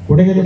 कुठे गेले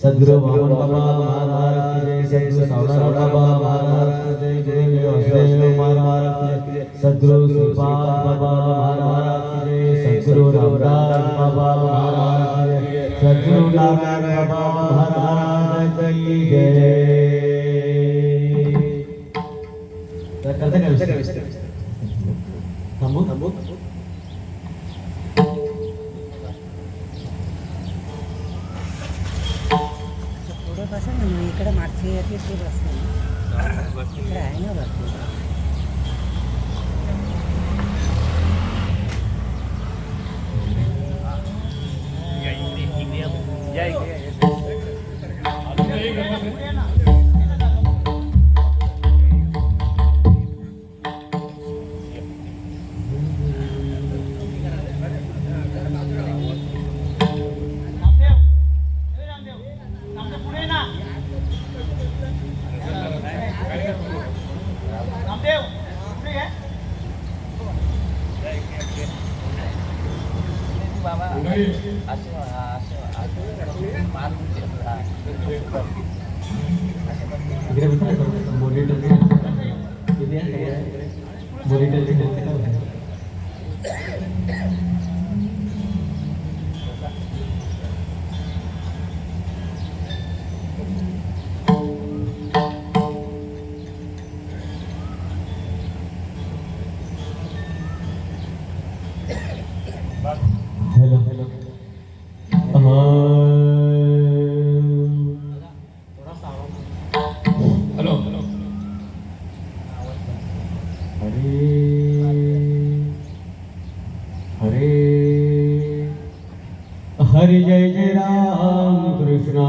सद्गुरु बाबा महाराज की जय, सद्गुरु सावरा बाबा महाराज की जय, जय महाराज की जय, सद्गुरु सुपाल बाबा महाराज की जय, सद्गुरु रामदास बाबा महाराज की जय, सद्गुरु नारायण बाबा महाराज की जय। करते का थांबू थांबू इकडे मागची येते ती बस इकडे आहे ना बस हरि जय जय राम कृष्ण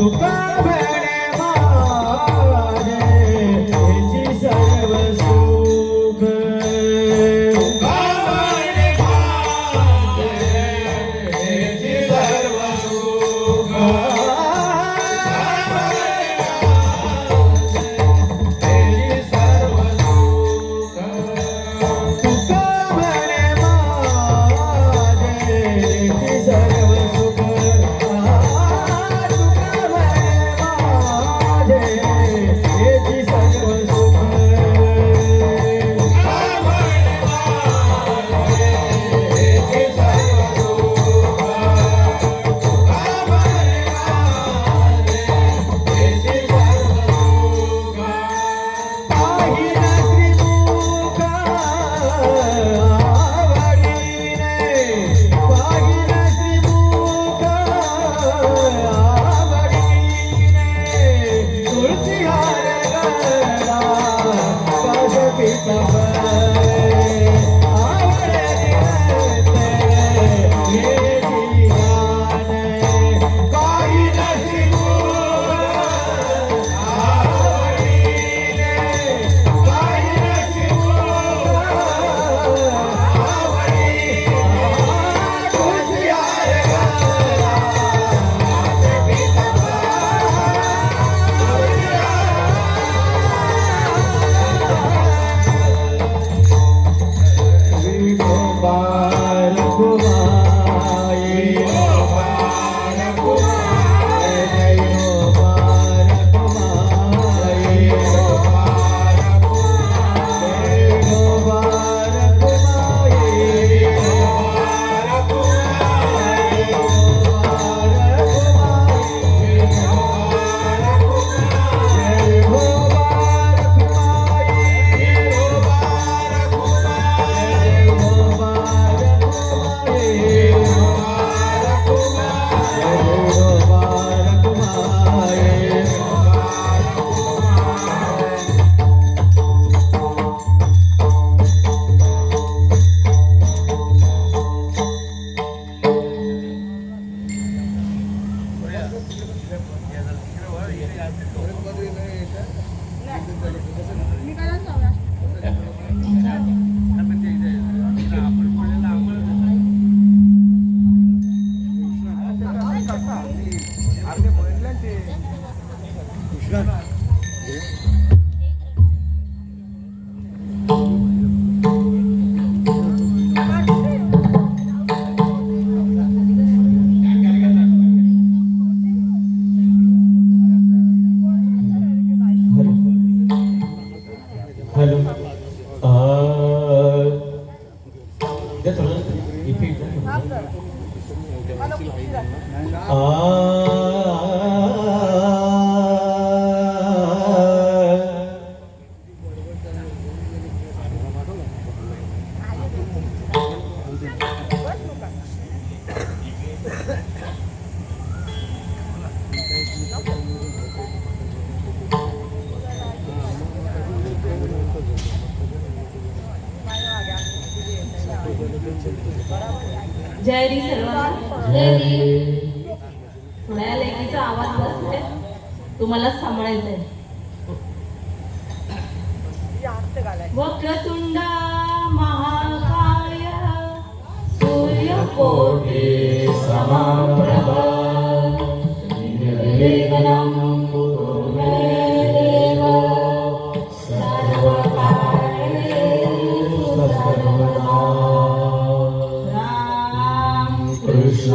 तुका म्हणे माझे हेची सर्व सुख तुका म्हणे माझे हेची सर्व सुख हेची सर्व सुख तुका म्हणे माझे हेची सर्व सुख हॅलो जय री सर्वांना जय री. थोड्या लेकीचा आवाज बसते, तुम्हाला सांभाळायचंय. वक्रतुंड महाकाय सूर्यकोटि समप्रभ निर्विघ्नं कुरु मे देव सर्वकार्येषु सर्वदा. कृष्ण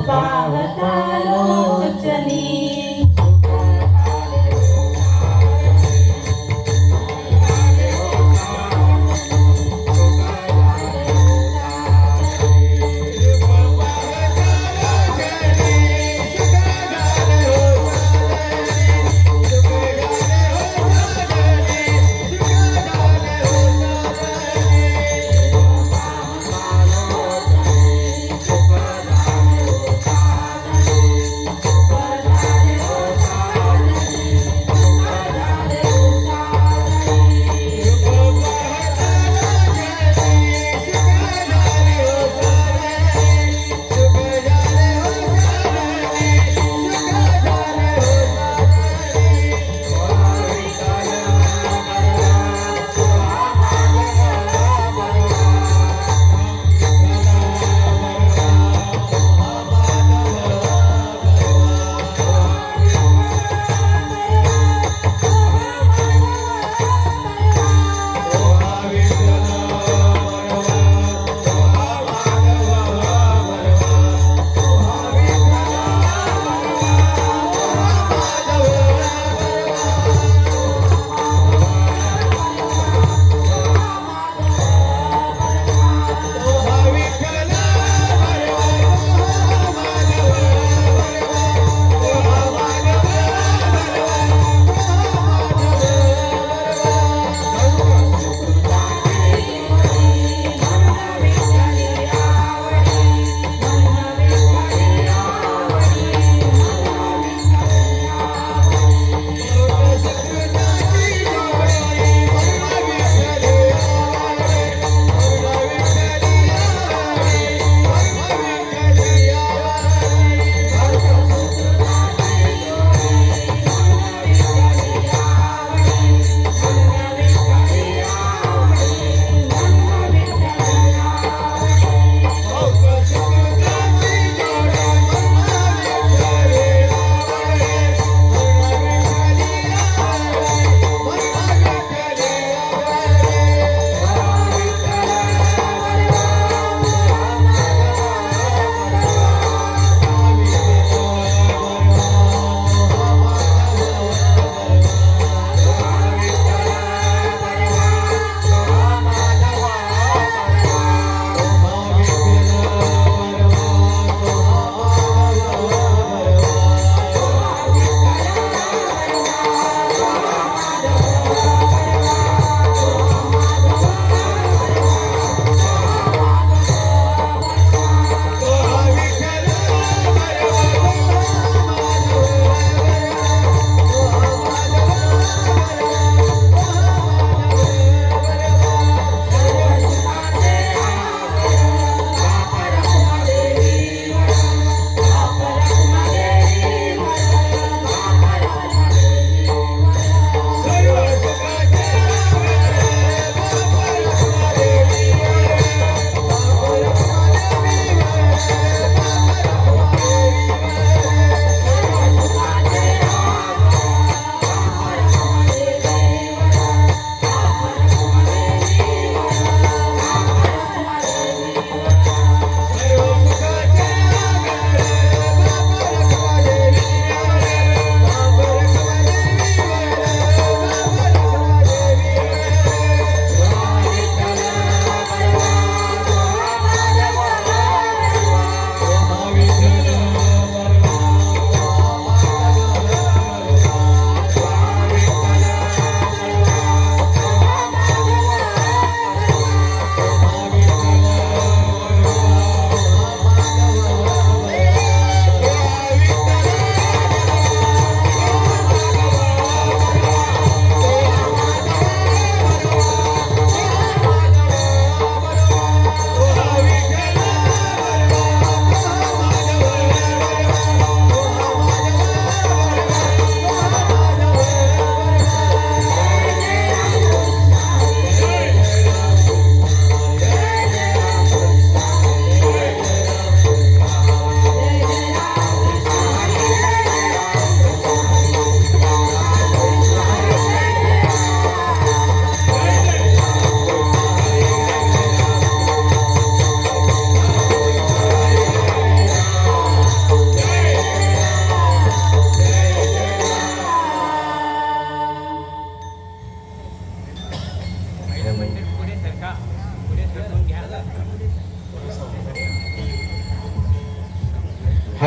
पाहता लोचनी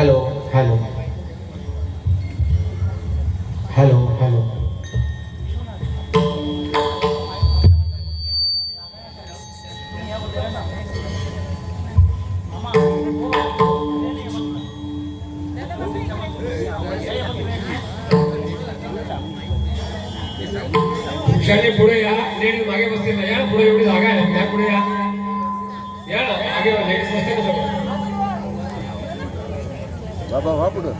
हॅलो हॅलो हॅलो हॅलो वृक्षाने पुढे या, लेडीज मागे बसते ना, या पुढे एवढी जागा आहे, या पुढे या, या ना मागे लेडीज बसते ना सगळं. बाबा वा पुढं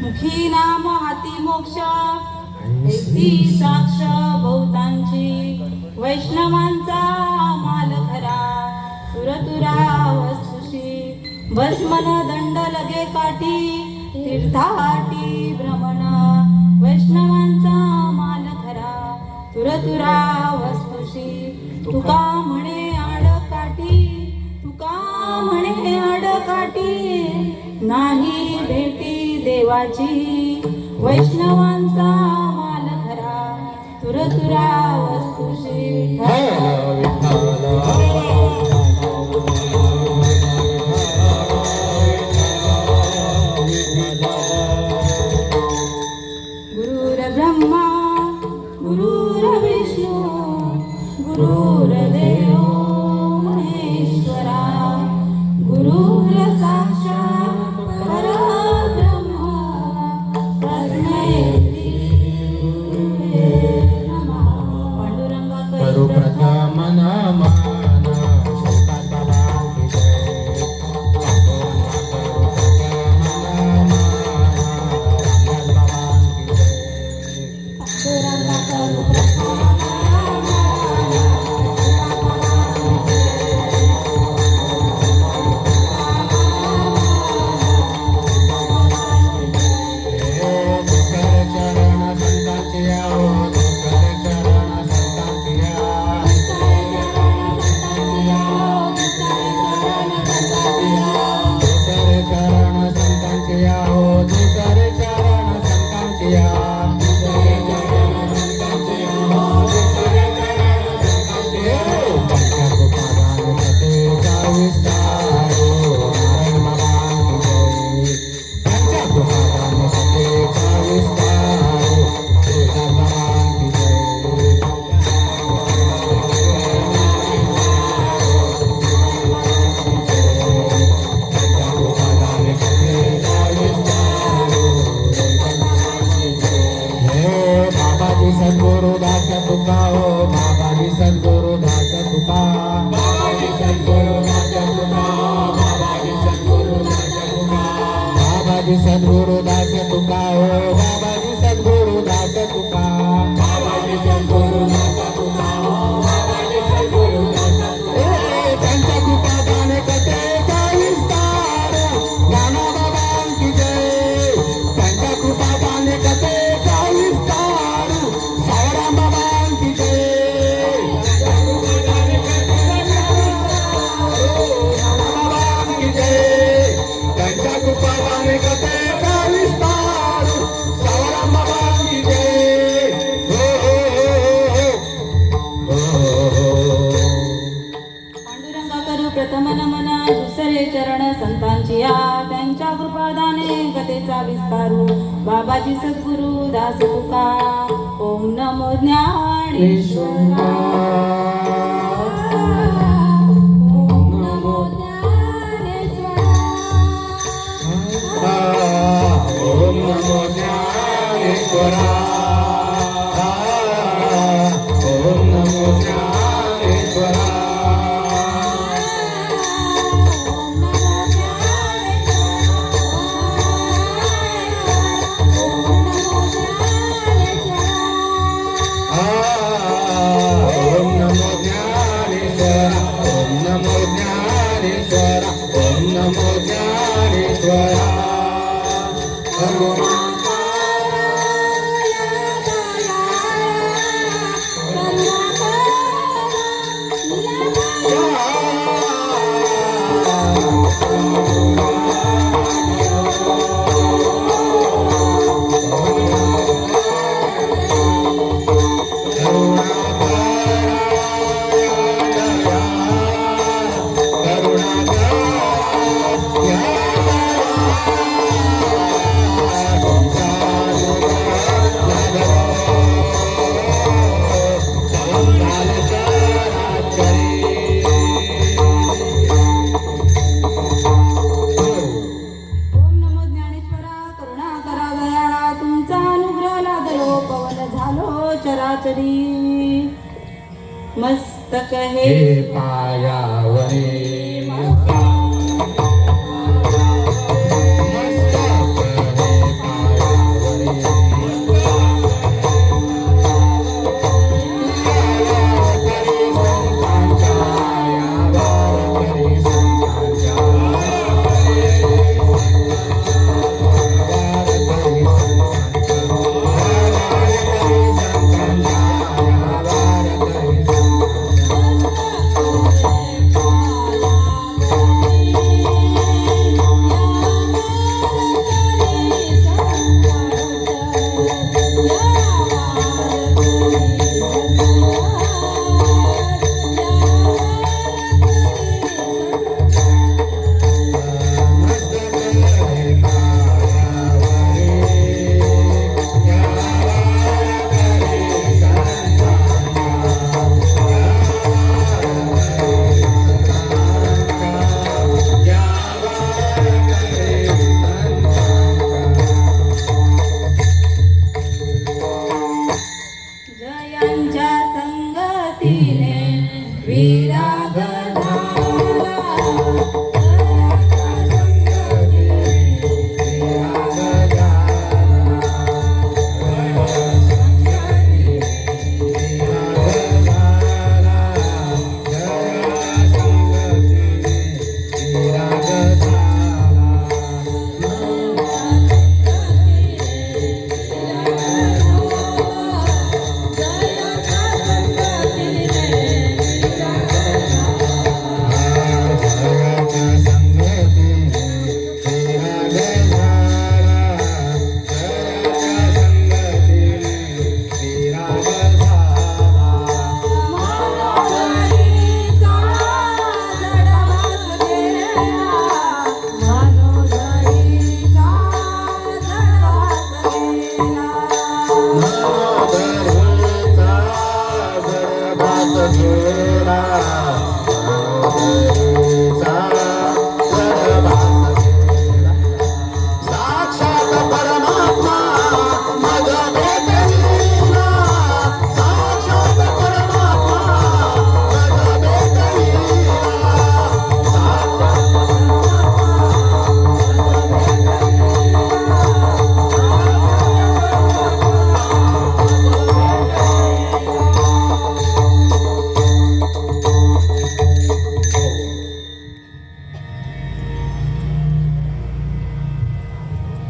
मुखी नाम हाती मोक्ष ऐसी साक्ष बहुतांची वैष्णवांचा माल खरा तुरतुरा वस्तुशी भस्मन दंड लगे काठी तीर्थाटी भ्रमण वैष्णवांचा माल खरा तुरतुरा वस्तुशी तुका म्हणे आडकाठी तुका म्हणे आडकाठी नाही भेटी देवाची वैष्णवांचा माल खरा तुरतुरा वस्तुशी गुरुर्ब्रह्मा गुरुर्विष्णू गुरुर्देव महेश्वरा गुरुर्साक्षात् परब्रह्म तस्मै श्री गुरुवे नमः. पांडुरंगा करू प्रथम नमन सद्गुरु दास तुका हो बाबाजी सद्गुरु दास तुका बाबाजी सद्गुरु दास तुका हो बाबाजी सद्गुरु दास तुका त्यांच्या कृपादाने कथे का विस्तार ज्ञानोबाबांची जय त्यांच्या कृपादाने कथे का विस्तार सावराम बाबांची जय बाबांची जय त्यांच्या कृपादाने कथे प्रथम नमन दुसरे चरण संतांची या त्यांच्या कृपादाने गतेचा विस्तारू बाबाजी सद्गुरु दास तुका ओम नमो ज्ञानेश्वरा ओम नमो ज्ञानेश्वरा ओम नमो ज्ञानेश्वरा ओम नमो ज्ञानेश्वरा मस्तक हे पायावरी मस्तक हे पायावरी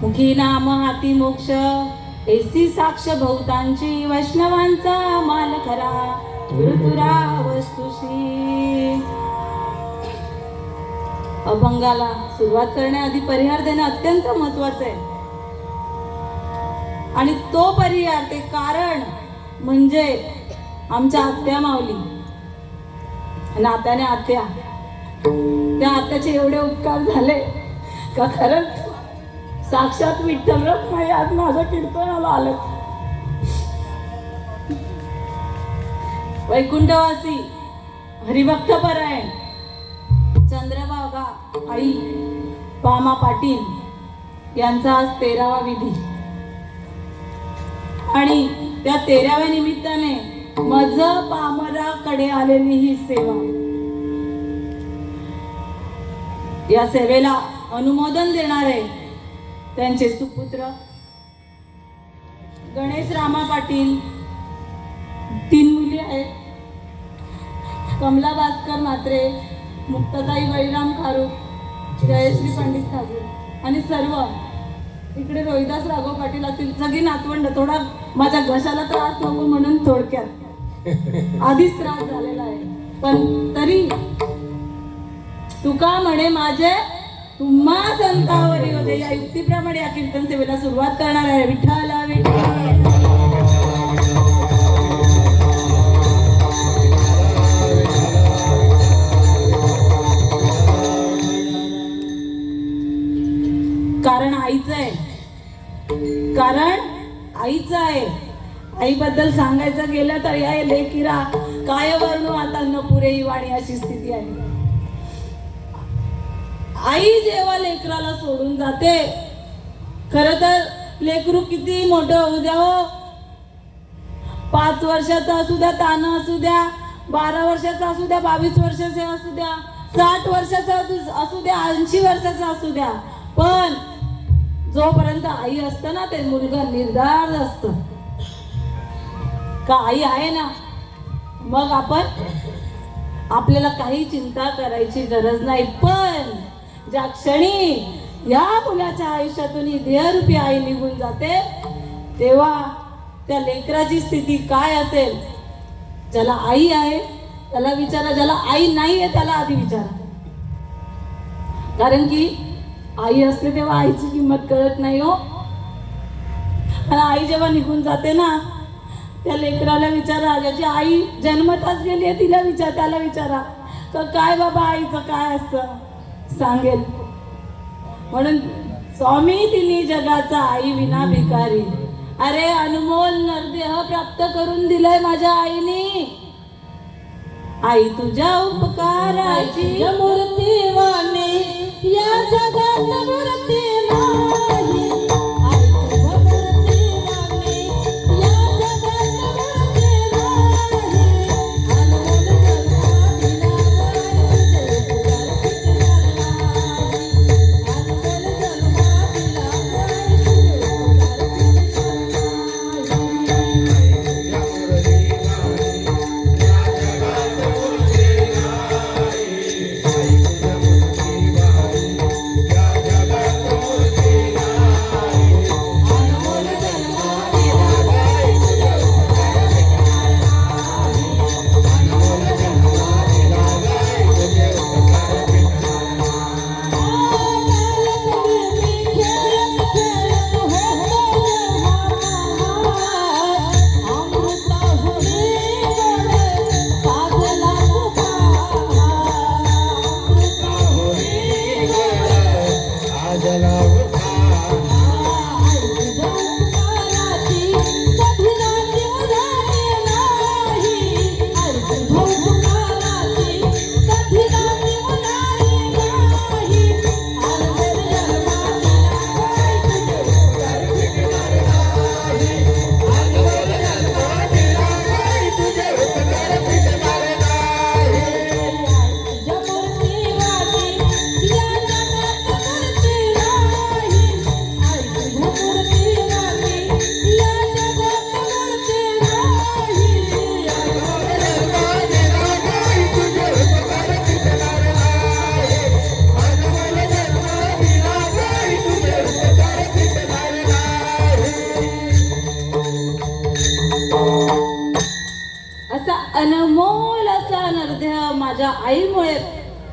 मुखी नाम हाती मोक्ष ऐसी साक्ष बहुतांची वैष्णवांचा माल खरा गुरुतुरा वस्तुशी. अभंगाला सुरुवात करण्याआधी परिहार देणं अत्यंत महत्वाचं आहे. आणि तो परिहार ते कारण म्हणजे आमच्या आत्या माऊली, नात्याने आत्या, त्या आत्याचे एवढे उपकार झाले का खरंच साक्षात विठ्ठल रखुमाई आज माझ्या कीर्तनाला आलं. वैकुंठवासी हरिभक्तपरायण चंद्रभागा आई पामा पाटील यांचा आज 13वा विधी आणि त्या 13व्या निमित्ताने मज पामराकडे आलेली ही सेवा. या सेवेला अनुमोदन देणारे त्यांचे सुपुत्र गणेश रामा पाटील, 3 मुली आहेत, कमला भास्कर म्हात्रे, मुक्ताताई बळीराम खारूक, जयश्री पंडित ठाकूर आणि सर्व इकडे रोहिदास राघव पाटील असतील, सगळी नातवंड. थोडा माझ्या घशाला त्रास नको म्हणून थोडक्यात आधीच त्रास झालेला आहे, पण तरी तुका म्हणे माझे तुम्हा संतावरी होते या युक्तीप्रमाणे या कीर्तन सेवेला सुरुवात करणार आहे. विठ्ठला विठ्ठल. कारण आईचं आहे, कारण आईचं आहे. आईबद्दल सांगायचं गेलं तर या लेकिरा काय वर्णू आता न पुरे ही वाणी अशी स्थिती आहे. आई जेव्हा लेकराला सोडून जाते, खर तर लेकरू किती मोठं होऊ द्या हो, 5 वर्षाचा असू द्या, तानं असू द्या, 12 वर्षाचा असू द्या, 22 वर्षाचा असू द्या, 60 वर्षाचा असू द्या, 80 वर्षाचा असू द्या, पण जोपर्यंत आई असतं ना ते मुलगा निर्धार असतं का आई आहे ना, मग आपल्याला काही चिंता करायची गरज नाही. पण ज्या क्षणी या मुलाच्या आयुष्यातून ही देहरूपी आई निघून जाते, तेव्हा त्या लेकराची स्थिती काय असेल. ज्याला आई आहे त्याला विचारा, ज्याला आई नाही आहे त्याला आधी विचारा. कारण की आई असते तेव्हा आईची किंमत कळत नाही हो. आणि आई जेव्हा निघून जाते ना, त्या लेकराला विचारा, ज्याची आई जन्मताच गेली आहे तिला त्याला विचारा तर काय बाबा आईचं काय असतं, सांगेल. म्हणून स्वामी तिन्ही जगाचा आई विना भिकारी. अरे अनमोल नरदेह प्राप्त करून दिलाय माझ्या आईने. आई तुझ्या उपकाराची मूर्ती वाणी या जगात मूर्ती नाही. या जगात मूर्ती आईमुळे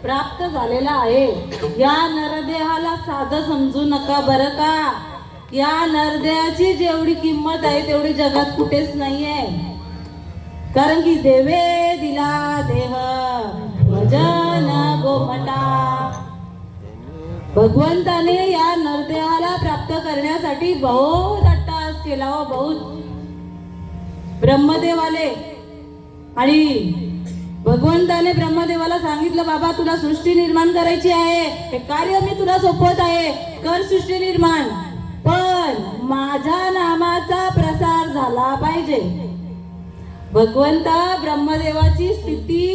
प्राप्त झालेला आहे. या नरदेहाला साधं समजू नका बरं का. या नरदेहाची जेवढी किंमत आहे तेवढी जगात कुठेच नाहीये. कारण की देवे दिला देह भजन गोमटा. भगवंताने या नरदेहाला प्राप्त करण्यासाठी बहुत अट्टहास केला व बहुत. ब्रह्मदेवाले आणि भगवंताने ब्रह्मदेवाला सांगितलं, बाबा तुला सृष्टी निर्माण करायची आहे, हे कार्य मी तुला सोपवत आहे, कर सृष्टी निर्माण, पण माझ्या नामाचा प्रसार झाला पाहिजे. भगवंता ब्रह्मदेवाची स्थिती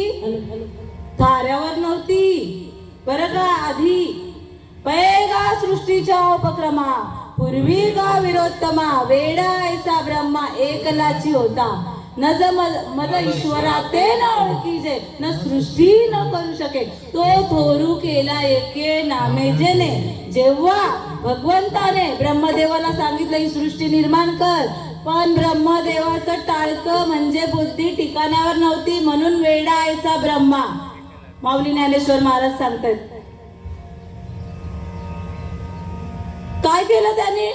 थाऱ्यावर नव्हती बरं का. आधी पैगा सृष्टीच्या उपक्रमा पूर्वी का विरोत्तमा वेडा ऐसा ब्रह्मा एकलाची होता. न मज ईश्वरा ते न ओळखीजे न सृष्टी न करू शके तो थोरू केला एके नामे जेने. जेव्हा भगवंताने ब्रह्मदेवाला सांगितलं ही सृष्टी निर्माण कर, पण ब्रह्मदेवाचं टाळकं म्हणजे बुद्धी ठिकाणावर नव्हती, म्हणून वेडा ऐसा ब्रह्मा. माऊली ज्ञानेश्वर महाराज सांगतात काय केलं त्याने.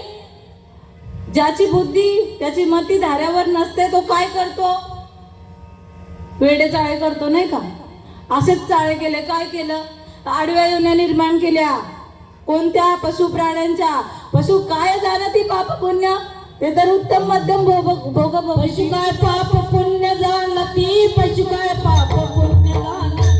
ज्याची बुद्धी त्याची मती धाऱ्यावर नसते तो काय करतो, वेडे चाळे करतो नाही का. असेच चाळे केले. काय केलं, आडव्या योन्या निर्माण केल्या. कोणत्या पशु प्राण्यांच्या. पशु काय जाणती पाप पुण्य, ते तर उत्तम मध्यम भोग पशु काय पाप पुण्य जाणती. पशु काय पाप पुण्य जाणती.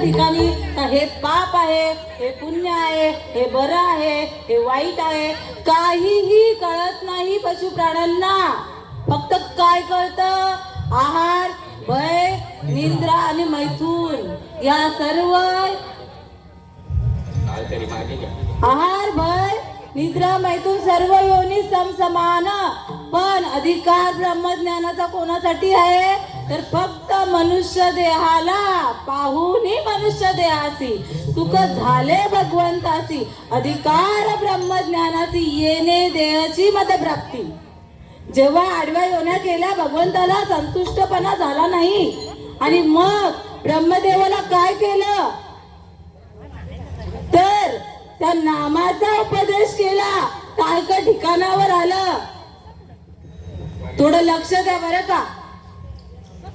ठिकाणी हे पाप आहे, हे पुण्य आहे, हे बरं आहे, हे वाईट आहे, काहीही कळत नाही पशु प्राण्यांना. फक्त काय कळतं, आहार, भय, निद्रा आणि मैथून. या सर्व आहार, भय, निद्रा, मैथून सर्व योनी समसमान. पण अधिकार ब्रह्मज्ञानाचा कोणासाठी आहे, तर फक्त मनुष्य देहाला पाहूनी मनुष्य देहासी सुख झाले भगवंतासी. अधिकार ब्रह्मज्ञानासी येणे देहाची मदप्राप्ती. जेव्हा आडव्या योन्या केल्या भगवंताला संतुष्टपणा झाला नाही आणि मग ब्रह्मदेवाला काय केलं, तर त्या नामाचा उपदेश केला. टाळकं ठिकाणावर आलं. थोडं लक्ष द्या बरं का.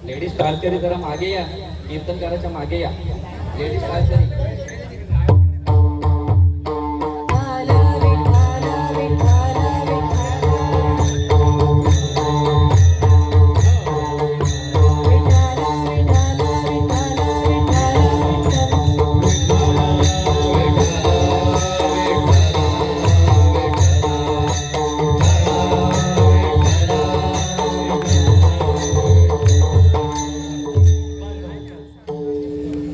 लेडीज टाळकरी जरा मागे या, कीर्तनकाराच्या मागे या. लेडीज टाळकरी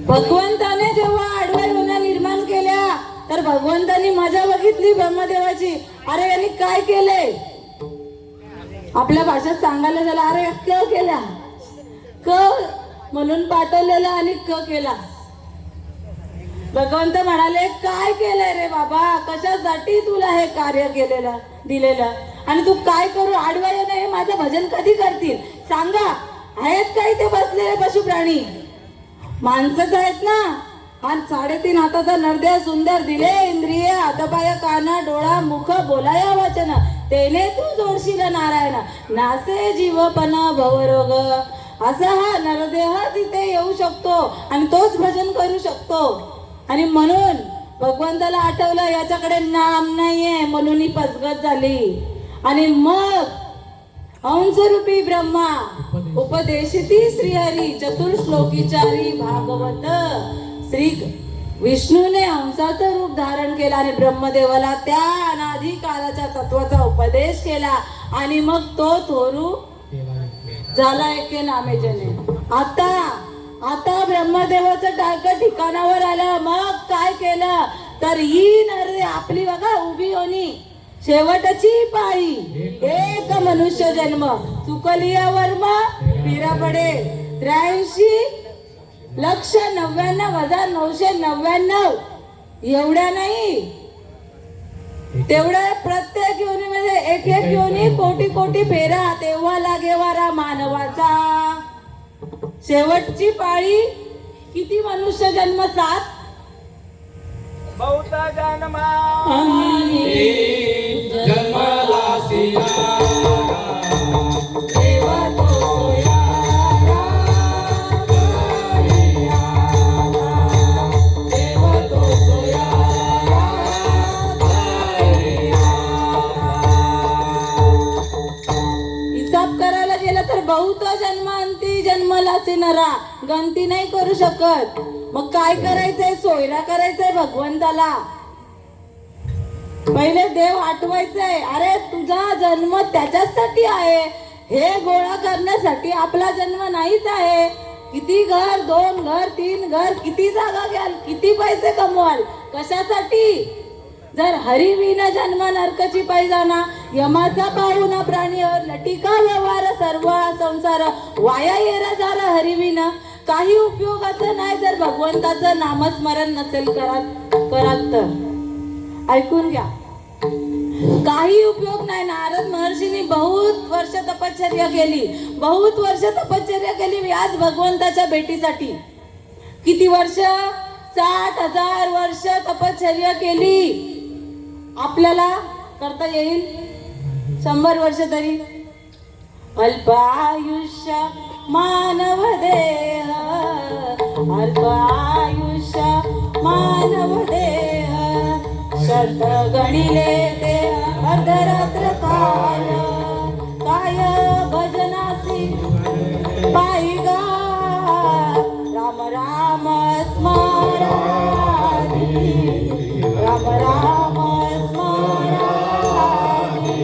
भगवंताने जेव्हा आडव्या योन्या निर्माण केल्या तर भगवंतानी मजा बघितली ब्रह्मदेवाची. अरे यांनी काय केलंय, आपल्या भाषेत सांगायला झालं, अरे क केल्या, क म्हणून पाठवलेलं आणि क केला. भगवंत म्हणाले काय केलंय रे बाबा, कशासाठी तुला हे कार्य केलेलं दिलेलं, आणि तू काय करू आडव्या योन्या, हे माझं भजन कधी करतील सांगा. आहेत का इथे बसलेले पशु प्राणी, माणसंच आहेत ना. हा 3.5 हाताचा नरदेह सुंदर दिले इंद्रिय हातपाय कान डोळा मुख बोलाया वचन, तेने तू जोडशील नारायण. नासे जीवपण भवरोग असा हा नरदेह तिथे येऊ शकतो आणि तोच भजन करू शकतो. आणि म्हणून भगवंताला आठवलं याच्याकडे नाम नाहीये म्हणून ही फसगत झाली. आणि मग हंसरूपी ब्रह्मा उपदेशिती श्रीहरी चतुर्श्लोकीचारी भागवत श्री विष्णूने हंसाचं रूप धारण केलं आणि ब्रह्मदेवाला त्या अनादी कालाच्या तत्वाचा उपदेश केला आणि मग तो थोरू झाला एके नामेजने. आता ब्रह्मदेवाचं टाकं ठिकाणावर आलं. मग काय केलं तर ही नरे आपली बघा उभी होणी शेवटची पाळी एक मनुष्य जन्म चुकलिया वर्म पिरा पडे 83,99,999 एवढ्या नाही तेवढ्या प्रत्येक योनीमध्ये एक योनी कोटी फेरा तेव्हा लागे वारा मानवाचा. शेवटची पाळी किती मनुष्य जन्म 7 बहुत जन्मा हिसाब करायला गेलं तर बहुत जन्मांती जन्मलासी नरा गणती नाही करू शकत. मग काय करायचंय सोयरा करायचंय भगवंताला. पहिले देव आठवायचंय अरे तुझा जन्म त्याच्यासाठी आहे हे गोळा करण्यासाठी आपला जन्म नाहीच आहे. किती घर 2 घर 3 घर किती जागा घ्याल किती पैसे कमवाल कशासाठी. जर हरिविना जन्म नरकची पैजाना यमाचा पाहुणा प्राणीवर लटिका व्यवहार सर्व संसार वाया येरा झाला हरिविना काही उपयोगाचं नाही जर भगवंताचं नामस्मरण नसेल कराल तर. ऐकून घ्या काही उपयोग नाही. नारद महर्षींनी बहुत वर्ष तपश्चर्या केली आज भगवंताच्या भेटीसाठी. किती वर्ष 60,000 वर्ष तपश्चर्या केली. आपल्याला करता येईल 100 वर्ष तरी. अल्पायुष्य मानव देह अल्पायुष्य मानव देह शत गणिले ते अर्धरात्र काल काय भजनासी पाहिगा राम राम स्मरानी राम राम स्मरानी.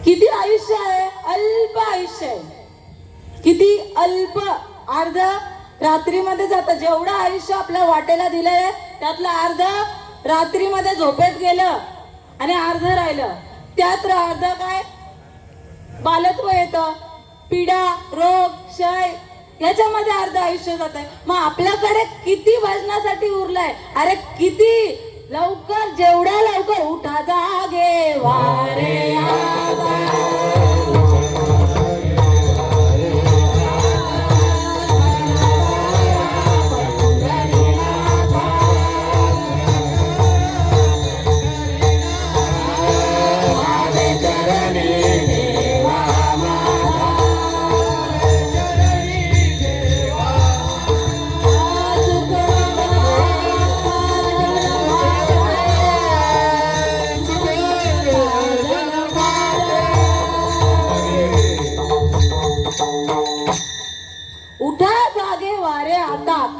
किती आयुष्य आहे अल्प आयुष्य आहे. किती अल्प अर्ध रात्रीमध्ये जातं. जेवढं आयुष्य आपल्या वाटेला दिलंय त्यातलं अर्ध रात्रीमध्ये झोपेत गेलं आणि अर्ध राहिलं. त्यात अर्ध काय बालत्व येतं पीडा रोग क्षय याच्यामध्ये अर्ध आयुष्य जात आहे. मग आपल्याकडे किती भजनासाठी उरलंय. अरे किती लवकर जेवढ्या लवकर उठा जागे वारे आगा.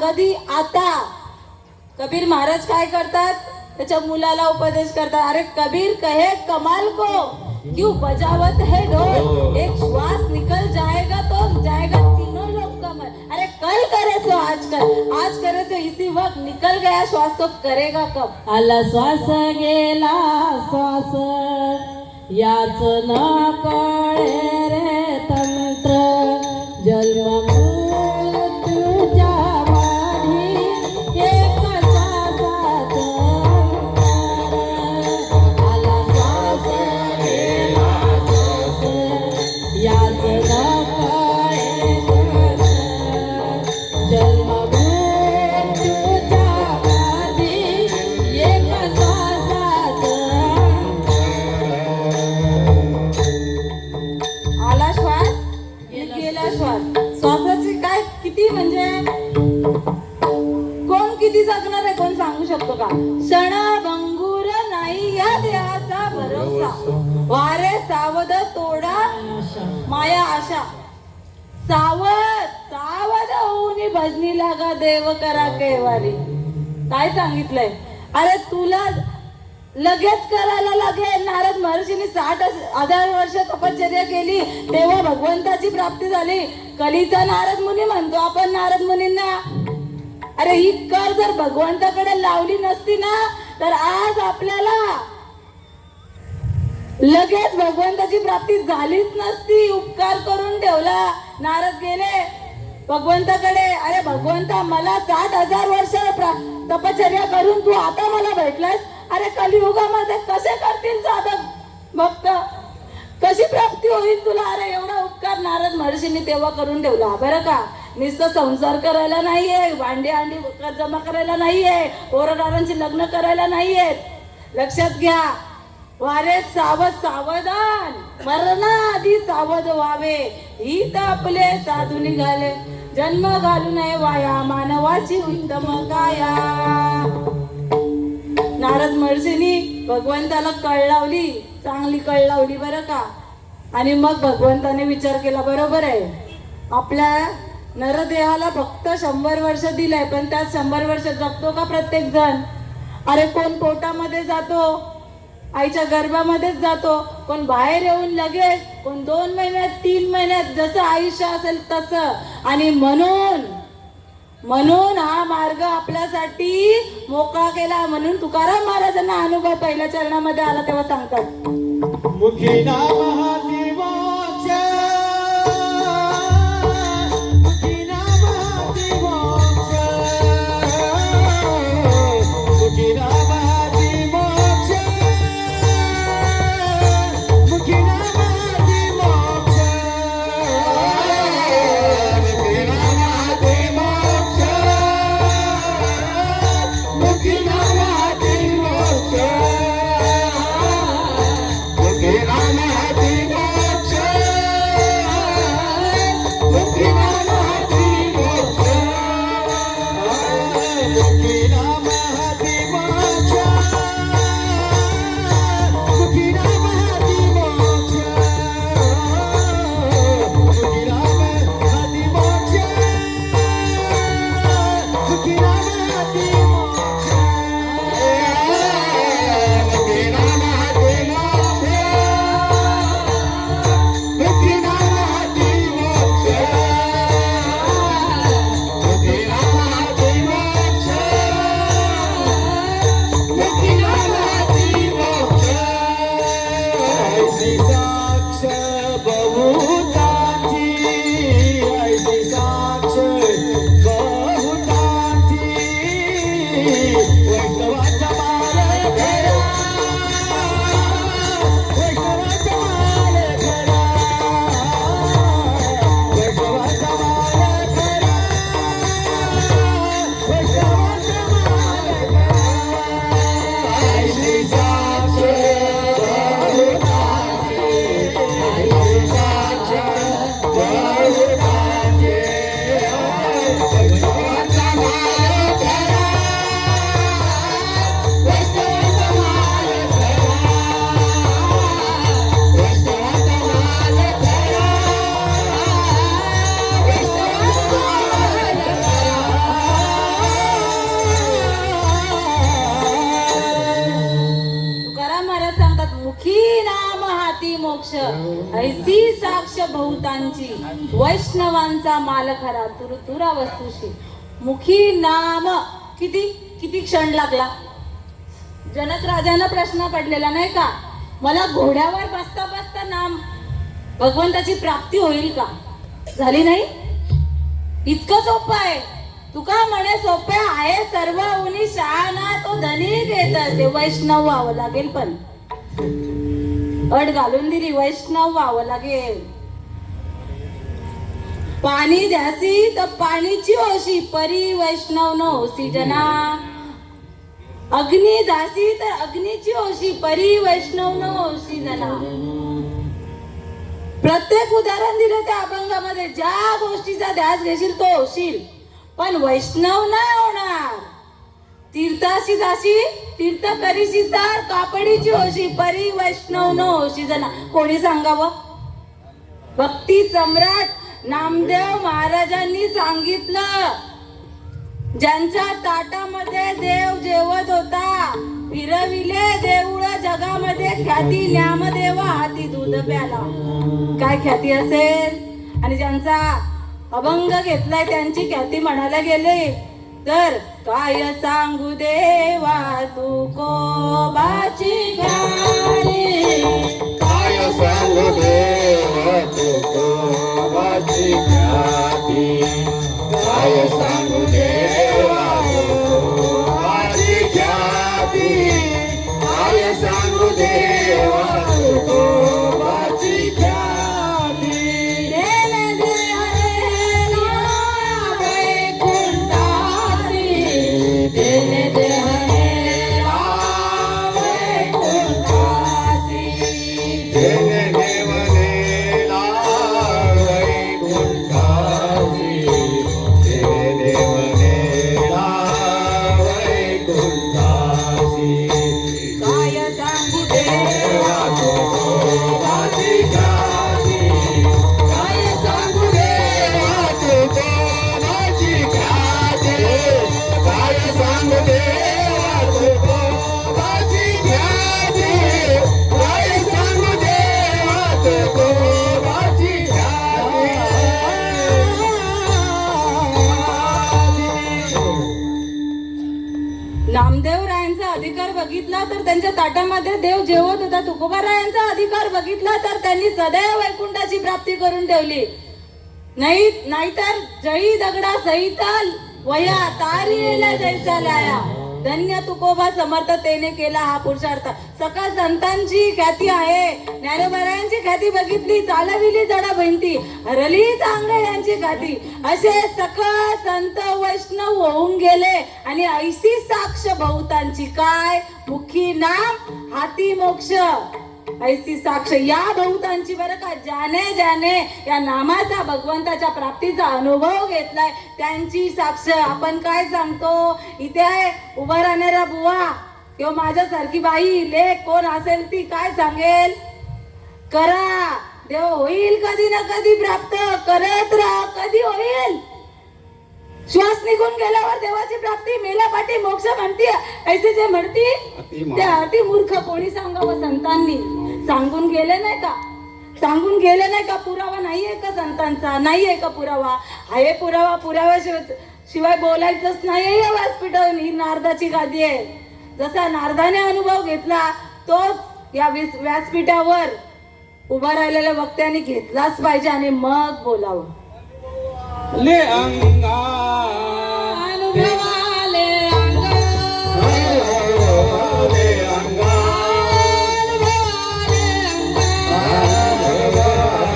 कधी आता. कबीर महाराज काय करतात त्याच्या मुलाला उपदेश करतात. अरे कबीर कहे कमाल को क्यों बजावत है ढोल एक श्वास निकल जाएगा तो जाएगा तीनों लोग कमल. अरे कल करे सो आज करे तो इसी वक्त निकल गया श्वास तो करेगा कब. आला श्वास गेला श्वास याच न कळे रे तंत्र जन्म किती जगणार आहे कोण सांगू शकतो का? क्षण भंगूर नाही या देहाचा भरोसा, वारे सावध तोडा माया आशा, सावध सावध होऊनी भजनी लागा देव करा केवारी. काय सांगितलंय? अरे तुला लगेच करायला लागेल. नारद महर्षींनी 60,000 वर्ष तपश्चर्या केली तेव्हा भगवंताची प्राप्ती झाली. कलीचा नारद मुनी म्हणतो आपण नारद मुनींना. अरे ही कर जर भगवंताकडे लावली नसती ना तर आज आपल्याला लगेच भगवंताची प्राप्ती झालीच नसती. उपकार करून ठेवला. नारद गेले भगवंताकडे. अरे भगवंता मला 60,000 वर्ष तपश्चर्या करून तू आता मला भेटलास. अरे कलियुगामध्ये कसे करतील साधक भक्त, कशी प्राप्ती होईल तुला? अरे एवढा उपकार नारद महर्षींनी तेव्हा करून ठेवला. बरं का, नुसतं संसार करायला नाहीये, भांडी अंडी जमा करायला नाहीये, पोरगारांची लग्न करायला नाहीये. लक्षात घ्या, वारे सावध सावधान, मरणाआधी सावध व्हावे, ही तर आपले साधू निघाले. जन्म घालू नये वाया, मानवाची उत्तम काया. नारद महर्षींनी भगवंताला कळ लावली, चांगली कळ लावली बरं का. आणि मग भगवंताने विचार केला, बरोबर आहे आपल्या नरदेहाला फक्त 100 वर्ष दिलंय, पण त्यात 100 वर्ष जगतो का प्रत्येक जण? अरे कोण पोटामध्ये जातो, आईच्या गर्भामध्येच जातो, कोण बाहेर येऊन लगेच, कोण 2 महिन्यात 3 महिन्यात, जसं आयुष्य असेल तसं. आणि म्हणून हा मार्ग आपल्यासाठी मोकळा केला. म्हणून तुकाराम महाराजांना अनुभव पहिल्या चरणामध्ये आला तेव्हा सांगतात, मुखी नाम हाती मोक्ष, मुखी नाम हाती मोक्ष, मुखी नाम हाती मोक्ष, मुखी नाम हाती मोक्ष, मुखी नाम हाती मोक्ष, मुखी नाम हाती मोक्ष, मुखी नाम हाती मोक्ष, मुखी नाम हाती मोक्ष, मुखी नाम हाती मोक्ष, मुखी नाम हाती मोक्ष, मुखी नाम हाती मोक्ष, मुखी नाम हाती मोक्ष, मुखी नाम हाती मोक्ष, मुखी नाम हाती मोक्ष, मुखी नाम हाती मोक्ष, मुखी नाम हाती मोक्ष. ऐसी साक्ष बहुतांची, ऐसी साक्ष बहुतांची, वैष्णवाचा माल धरा, वैष्णवाचा माल धरा, वैष्णवाचा माल धरा, वैष्णवाचा माल धरा. ऐसी साक्ष बहुतांची, ऐसी साक्ष बहुतांची, वैष्णवाचा माल धरा, वैष्णवाचा माल धरा, वैष्णवाचा माल धरा, वैष्णवाचा माल धरा. तुकाराम महाराज सांगतात, मुखी नाम हाती मोक्ष, ऐसी साक्ष बहुतांची, वैष्णवांचा माल खरा, तुरतुरा वस्तुशी. मुखी नाम, किती किती क्षण लागला. जनक राजांना प्रश्न पडलेला नाही का, मला घोड्यावर बसता बसता नाम भगवंताची प्राप्ती होईल का? झाली नाही. इतकं सोपं आहे. तुका म्हणे सोपे आहे सर्व उनी शहाणा तो धनी घेत असे. वैष्णव व्हावं लागेल, पण अट घालून दिली, वैष्णव व्हावं लागेल. पाणी द्यासी तर पाणीची होशी, परी वैष्णव न होसी जना. अग्नी दासी तर अग्नीची होशी, परी वैष्णव न होशी जना. प्रत्येक उदाहरण दिलं त्या अभंगामध्ये. ज्या गोष्टीचा ध्यास घेशील तो होशील, पण वैष्णव नाही होणार. जाशी जाशी तीर्थ करीशी तर कापडीची होशी परी वैष्णव न होशी जना. कोणी सांगावं? भक्ती सम्राट नामदेव महाराजांनी सांगितलं. ज्यांच्या ताटामध्ये देव जेवत होता, फिरविले देऊळ जगामध्ये, ख्याती ज्ञानदेव हाती दूध प्याला. काय ख्याती असेल? आणि ज्यांचा अभंग घेतलाय त्यांची ख्याती म्हणायला गेले तर काय सांगू देवा तू कोबाची ख्याती. काय सांगू देवा तू कोबाची ख्याती. काय सांगू देवा तू कोबाची ख्याती. काय सांगू देवा तू कोबाची ख्याती. देव देहरेला वैकुंठासी, देव देहरेला वैकुंठासी. देने देवनेला वैकुंठासी. देने देवनेला वैकुंठासी. काय सांगू देवा तू कोबाची ख्याती. काय सांगू देवा तू कोबाची ख्याती. काय सांगू देवा तू कोबाची ख्याती. काय सांगू देवा तू कोबाची ख्याती. नामदेव रायांचा अधिकार बघितला तर त्यांच्या ताटामध्ये देव जेवत होता. तुकोबारायांचा अधिकार बघितला तर त्यांनी सदैव वैकुंठाची प्राप्ती करून ठेवली. नाहीतर जळी दगडा सहित वया तारी येला जैसा लाया. धन्य तुकोबा समर्थतेने केला हा पुरुषार्थ. सकळ संतांची ख्याती आहे. ज्ञानोबारायांची ख्याती बघितली, चालविली जडा भिंती, हरली चांग यांची ख्याती. असे सकळ संत वैष्णव होऊन गेले आणि ऐशी साक्ष बहुतांची. काय? मुखी नाम हाती मोक्ष. ऐसी साक्ष या बहुतांची बरं का. ज्याने ज्याने या नामाचा भगवंताच्या प्राप्तीचा अनुभव घेतलाय त्यांची साक्ष. आपण काय सांगतो इथे उभा राहणारा बुवा किंवा माझ्यासारखी बाई लेक कोण असेल ती काय सांगेल? करा, देव होईल कधी ना कधी प्राप्त. करत राहा, कधी होईल? श्वास निघून गेल्यावर देवाची प्राप्ती, मेल्यापाठी मोक्ष म्हणती. ऐसे जे म्हणती ते अति मूर्ख. कोणी सांगावं? संतांनी सांगून गेले नाही का? सांगून गेले नाही का? पुरावा नाहीये का संतांचा? नाहीये का पुरावा? आहे पुरावा. पुराव्याशिवाय बोलायचंच नाही या व्यासपीठावर. ही नारदाची गादी आहे. जसा नारदाने अनुभव घेतला तोच या व्यासपीठावर उभा राहिलेल्या वक्त्यांनी घेतलाच पाहिजे आणि मग बोलावं. ले अंगा अनुभवाले अंगा, ले अंगा.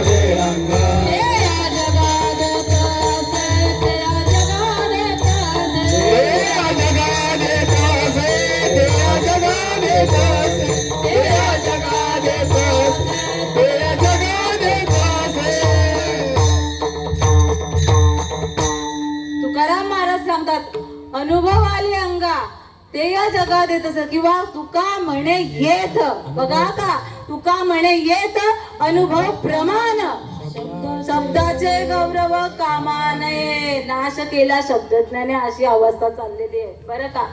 ले अंगा. तेरा जगात तसे, तेरा जगात तसे. तेरा जगा देता से. तेरा जगा देता से. तेरा जगा देता से. तेरा जगा देता से. तुकाराम महाराज सांगतात अनुभव आले अंगा ते या जगात येत असं. किंवा तुका म्हणे येत. बघा का, तुका म्हणे येत अनुभव प्रमाण. शब्दाचे गौरव कामा नये. नाश केला शब्दज्ञाने अशी अवस्था चाललेली आहे बरं का.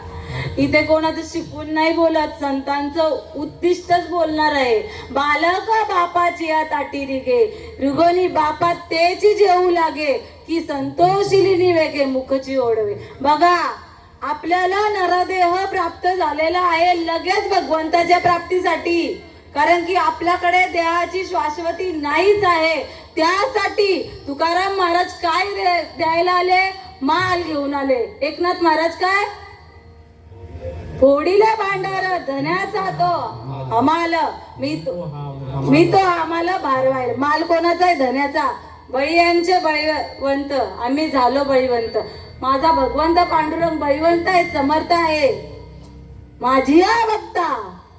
इथे कोणाचं शिकवून नाही बोलत. संतांचं उद्दिष्टच बोलणार आहे. बालक बापाची या ताटी रिगे, रुगोनी बापा तेची जेवू लागे, की संतोषिली वेगे मुखची ओढवे. बघा, आपल्याला नरदेह प्राप्त झालेला आहे लगेच भगवंताच्या प्राप्तीसाठी. कारण की आपल्याकडे देहाची शाश्वती नाहीच आहे. त्यासाठी तुकाराम महाराज काय द्यायला आले? माल घेऊन आले. एकनाथ महाराज काय? फोडीले भांडार धन्याचा तो हमाल. मी तो आम्हाला भारवायला. माल कोणाचा आहे? धन्याचा. बळीयांचे बळीवंत आम्ही झालो बळीवंत. माझा भगवंत पांडुरंग बळीवंत आहे, समर्थ आहे. माझी या भक्ता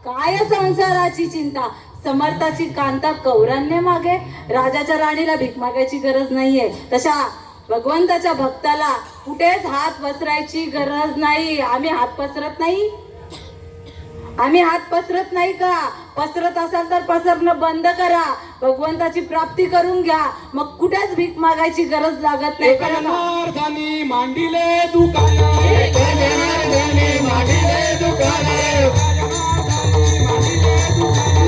काय संसाराची चिंता. समर्थाची कांता कौरान्य मागे. राजाच्या राणीला भीक मागायची गरज नाहीये. तशा भगवंताच्या भक्ताला कुठेच हात पसरायची गरज नाही. आम्ही हात पसरत नाही. आम्ही हात पसरत नाही का? पसरत असाल तर पसरणं बंद करा. भगवंताची प्राप्ती करून घ्या. मग कुठेच भीक मागायची गरज लागत नाही. एका जनार्दनी मांडिले दुकान, एका जनार्दनी मांडिले दुकान,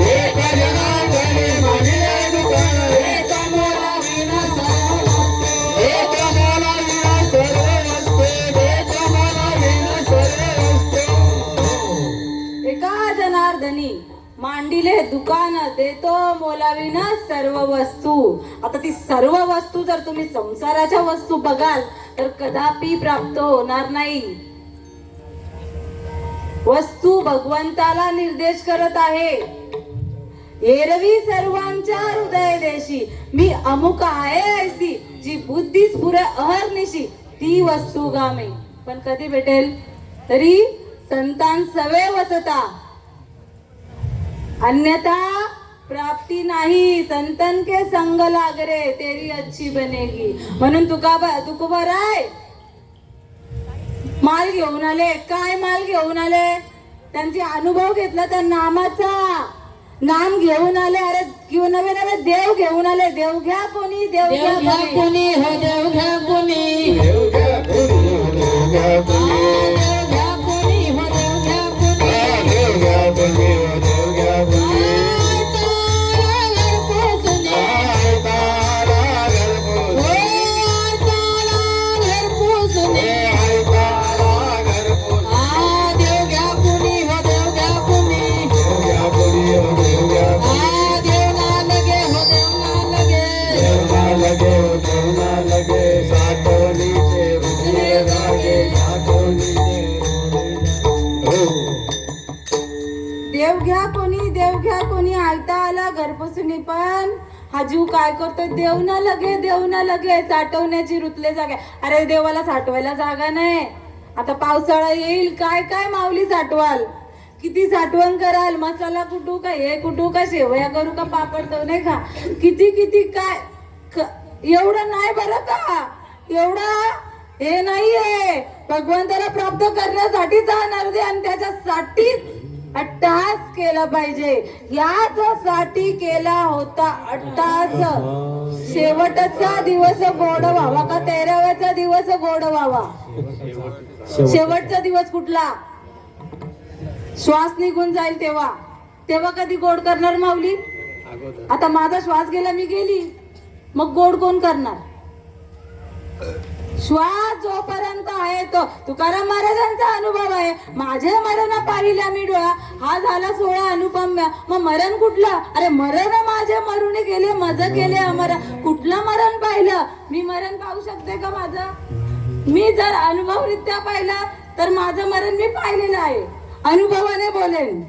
एका जनार्दनी मांडिले दुकान, एका मोला विना सर्व वस्तू, एका मोला विना सर्व वस्तू, एका मोला विना सर्व वस्तू. एका जनार्दनी मांडिले दुकान, देतो मोलाविना सर्व वस्तू. आता ती सर्व वस्तू जर तुम्ही संसाराच्या वस्तू बघाल तर कदापि प्राप्त होणार नाही. वस्तू भगवंताला निर्देश करत आहे. एरवी सर्वांच्या हृदय देशी मी अमुक आहे ऐसी, जी बुद्धी स्फुरे अहर्निशी ती वस्तू गामे. पण कधी भेटेल? तरी संतान सवे वसता, अन्यथा प्राप्ती नाही. संतन के संग लागरे तेरी अच्छी बनेगी. म्हणून तुकोबाराय माल घेऊन आले. काय माल घेऊन आले? त्यांचे अनुभव घेतला त्या नामाचा. नाम घेऊन आले. अरे घेऊन नवे नवे देव घेऊन आले. देव घ्या कोणी, देव घ्या कोणी, हो देव घ्या कोणी, देव घ्या कोणी, देव घ्या कोणी, देव घ्या कोणी, हो देव घ्या कोणी, देव घ्या कोणी, देव घ्या कोणी. देव घ्या कोणी, देव घ्या कोणी ऐकता आला घरपसून. पण हा जीव काय करतोय? देव ना लगे, देव ना लगे, साठवण्याची रुतले जागा. अरे देवाला साठवायला जागा नाही. आता पावसाळा येईल, काय काय माऊली साठवाल? किती साठवण कराल? मसाला कुटू का, हे कुटू का, शेवया करू का, पापड तो नाही का, किती किती काय. एवढं नाही बरं का, एवढं हे नाहीये. भगवंताला प्राप्त करण्यासाठी जाणार दे आणि त्याच्यासाठीच अट्टहास केला पाहिजे. याच साठी केला होता अट्टहास. शेवटचा दिवस गोड व्हावा का 13व्याचा दिवस गोड व्हावा? शेवटचा दिवस कुठला? श्वास निघून जाईल तेव्हा. तेव्हा कधी गोड करणार माऊली? आता माझा श्वास गेला, मी गेली, मग गोड कोण करणार? श्वास जोपर्यंत आहे तो. तुकाराम महाराजांचा अनुभव आहे. माझ्या मरण पाहिला मी डोळा, हा झाला 16 अनुपम्य. मग मरण कुठलं? अरे मरण माझे मरुणी गेले, मज केले अमर. कुठलं मरण पाहिलं? मी मरण पाहू शकते का माझं? मी जर अनुभवरित्या पाहिला तर माझं मरण मी पाहिलेलं आहे. अनुभवाने बोलेन.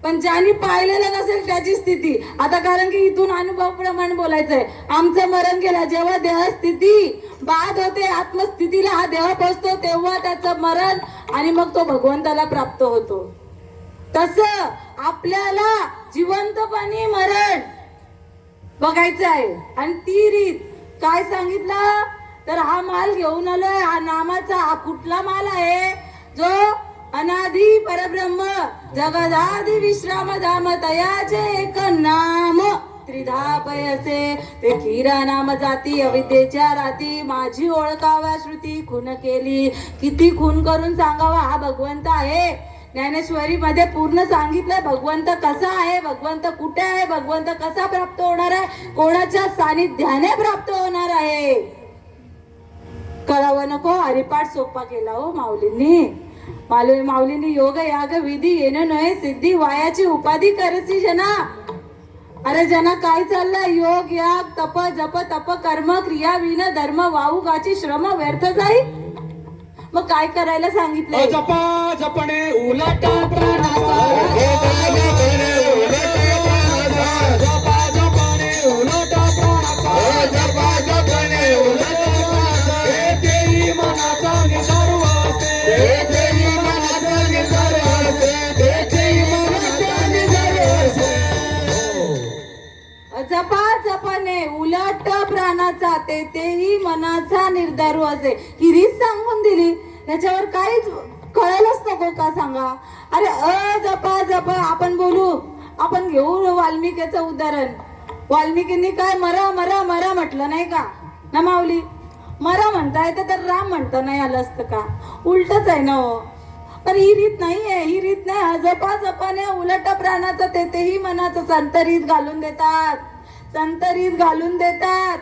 पण ज्यांनी पाहिलेलं नसेल त्याची स्थिती. आता कारण की इथून अनुभव प्रमाण बोलायचंय. आमचं मरण गेलं जेव्हा देहस्थिती बाद होते, आत्मस्थितीला हा देह पोचतो, तेव्हा त्याचं मरण आणि मग तो भगवंताला प्राप्त होतो. तसं आपल्याला जिवंतपणी मरण बघायचं आहे. आणि ती रीत काय सांगितलं? तर हा माल घेऊन आलोय. हा नामाचा हा कुठला माल आहे? जो अनादि परब्रह्म जगदादि विश्राम धाम तयाचे एक नाम त्रिधा पयसे. ते खीरा नाम जाती अविद्येच्या राती, माझी ओळखावा श्रुती खून केली. किती खून करून सांगावा हा भगवंत आहे. ज्ञानेश्वरी मध्ये पूर्ण सांगितलंय भगवंत कसा आहे, भगवंत कुठे आहे, भगवंत कसा प्राप्त होणार आहे, कोणाच्या सानिध्याने प्राप्त होणार आहे. कळावं नको. हरिपाठ सोपा केला हो माऊलींनी. माऊलींनी योग याग विधी येणं नये सिद्धी, वायाची उपाधी करसी जना. अरे जना काय चाललंय? योग याग तप जप तप कर्म क्रिया विन धर्म वाहुगाची श्रम व्यर्थ जाई. मग काय करायला सांगितलंय? जपा जपणे उलट प्राणाचा, जपा जपणे उलट प्राणाचा, जपा जपणे उलट प्राणाचा. तेही मनाचा निसार वासे, तेही मनाचा निसार वासे, तेही मनाचा निसार वासे. जपा जपणे उलट प्राणाचा, तेही मनाचा निर्धारू असे. ही रीत सांगू लावून दिली, याच्यावर काहीच कळायलाच नको का सांगा? अरे जपा जपा आपण बोलू, आपण घेऊ वाल्मिकीचं उदाहरण. वाल्मिकींनी काय मरा मरा मरा म्हटलं नाही का ना माऊली? मरा म्हणता येतं तर राम म्हणता नाही आलं असतं का? उलटच आहे ना हो. पण ही रीत नाहीये, ही रीत नाही. जपा जपाने उलट प्राणाचं तेही मनाचं संतरीत घालून देतात, संतरीत घालून देतात.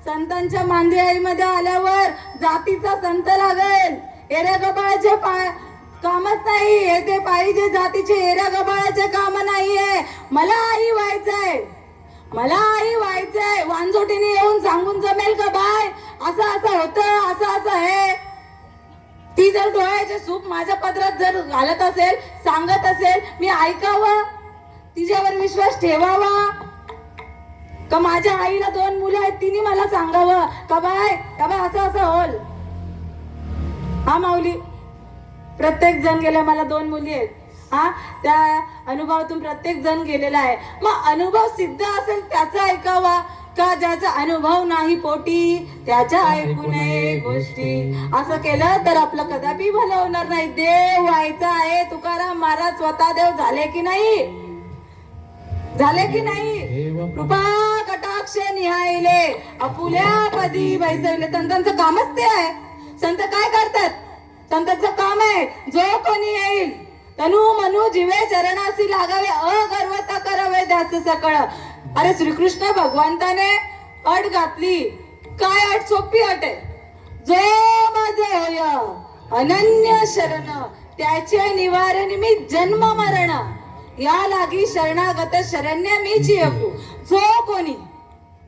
संतांच्या मांदी आईमध्ये आल्यावर जातीचा संत लागेल, एऱ्या गबाळाचे कामच नाही. येते पाहिजे जातीचे एऱ्या गबाळाचे काम नाहीये. मला आई व्हायचंय, मला आई व्हायचंय. वांजोटीने येऊन सांगून जमेल का बाय असं असं होतं, असं असं आहे? ती जर डोळ्याचे सूप माझ्या पदरात जर घालत असेल, सांगत असेल, मी ऐकावं, तिच्यावर विश्वास ठेवावा का? माझ्या आईला 2 मुलं आहेत, तिने मला सांगावं का बाय असं असं होल? हा माऊली, प्रत्येक जण गेला. मला 2 मुली आहेत. हा, त्या अनुभवातून प्रत्येक जण गेलेला आहे. मग अनुभव सिद्ध असेल त्याचा ऐकावा का? ज्याचा अनुभव नाही पोटी त्याच्या ऐकू नये गोष्टी. असं केलं तर आपलं कदापि भलं होणार नाही. देव व्हायचा आहे. तुकाराम महाराज स्वतः देव झाले की नाही? झाले की नाही? कृपा कटाक्ष निहायले आपुल्या पदी बैसवले. संतांचं कामच ते आहे. संत काय करतात? संतांचं काम आहे, जो कोणी येईल तनु मनु जीवे चरणासी लागावे, अगर्वता करावे दास सकळ. अरे श्रीकृष्ण भगवंताने अट घातली. काय अट? सोपी अट आहे. जो माझे होय अनन्य शरण, त्याचे निवारण मी जन्म मरण, या लागी शरणागत शरण्य मीची ऐकू. जो कोणी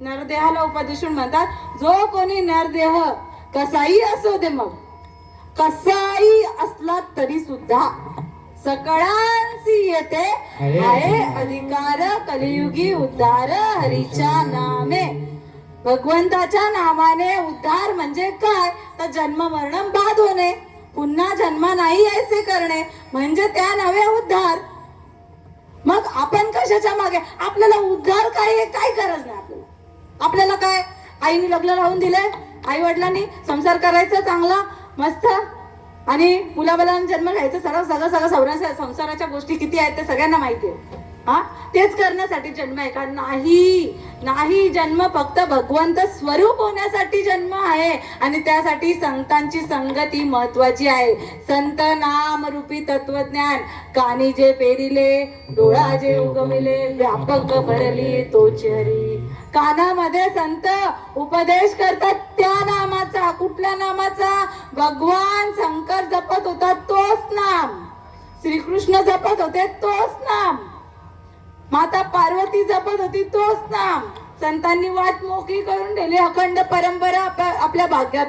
नरदेहाला उपदेशून म्हणतात, जो कोणी नरदेह कसाही असो दे, मग कसाही असला तरी सुद्धा सकळांसी येते आहे अधिकार, कलियुगी उद्धार हरीच्या नामे. भगवंताच्या नामाने उद्धार म्हणजे काय? तर जन्म मरण बाद होणे, पुन्हा जन्म नाही यायचे करणे म्हणजे त्या नावे उद्धार. मग आपण कशाच्या मागे? आपल्याला उद्धार काय गरज नाही. आपल्याला काय? आईने लग्न लावून दिले, आई वडिलांनी संसार करायचा चांगला मस्त, आणि मुलाबालांना जन्म घ्यायचा, सगळं संसाराच्या गोष्टी किती आहेत ते सगळ्यांना माहिती आहे. हा, तेच करण्यासाठी जन्म आहे का? नाही. जन्म फक्त भगवंत स्वरूप होण्यासाठी जन्म आहे, आणि त्यासाठी संतांची संगती महत्वाची आहे. संत नाम रूपी तत्वज्ञान कानी जे पेरिले, डोळा जे उगविले, व्यापक भरली तोची हरी. कानामध्ये संत उपदेश करतात त्या नामाचा. कुठल्या नामाचा? भगवान शंकर जपत होता तोच नाम, श्रीकृष्ण जपत होते तोच नाम, माता पार्वती जपत होती तोच नाम. संतांनी वाट मोकळी करून दिली. अखंड परंपरा आपल्या भाग्यात.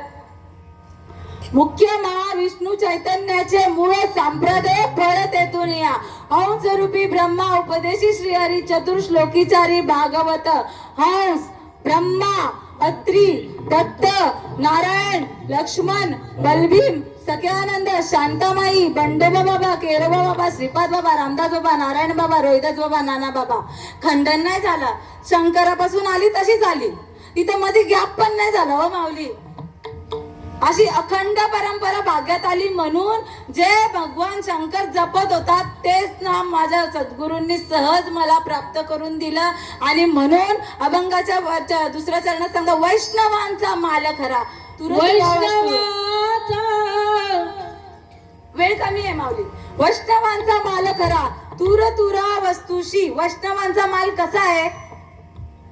मुख्य महाविष्णू चैतन्याचे मूळ संप्रदाय फळ तेथून या. हंस रूपी ब्रह्मा उपदेशी श्रीहरी चतुर्श्लोकीचारी भागवत. हंस, ब्रह्मा, अत्री, दत्त, नारायण, लक्ष्मण, बलभीम, सख्यानंद, शांतामाई, बंडोबा बाबा, केरोबा बाबा, श्रीपाद बाबा, रामदास बाबा, नारायण बाबा, रोहिदास बाबा, नाना बाबा. खंडन नाही झाला. शंकरापासून आली तशीच आली. तिथे मध्ये गॅप पण नाही झाला हो माऊली. अशी अखंड परंपरा भाग्यात आली. म्हणून जे भगवान शंकर जपत होतात तेच नाम माझ्या सद्गुरूंनी सहज मला प्राप्त करून दिलं. आणि म्हणून अभंगाच्या 2ऱ्या चरणात सांगा, वैष्णवांचा माल खरा. वेळ कमी आहे माऊली. वैष्णवांचा माल खरा, तुर तुरा वस्तुशी. वैष्णवांचा माल कसा आहे?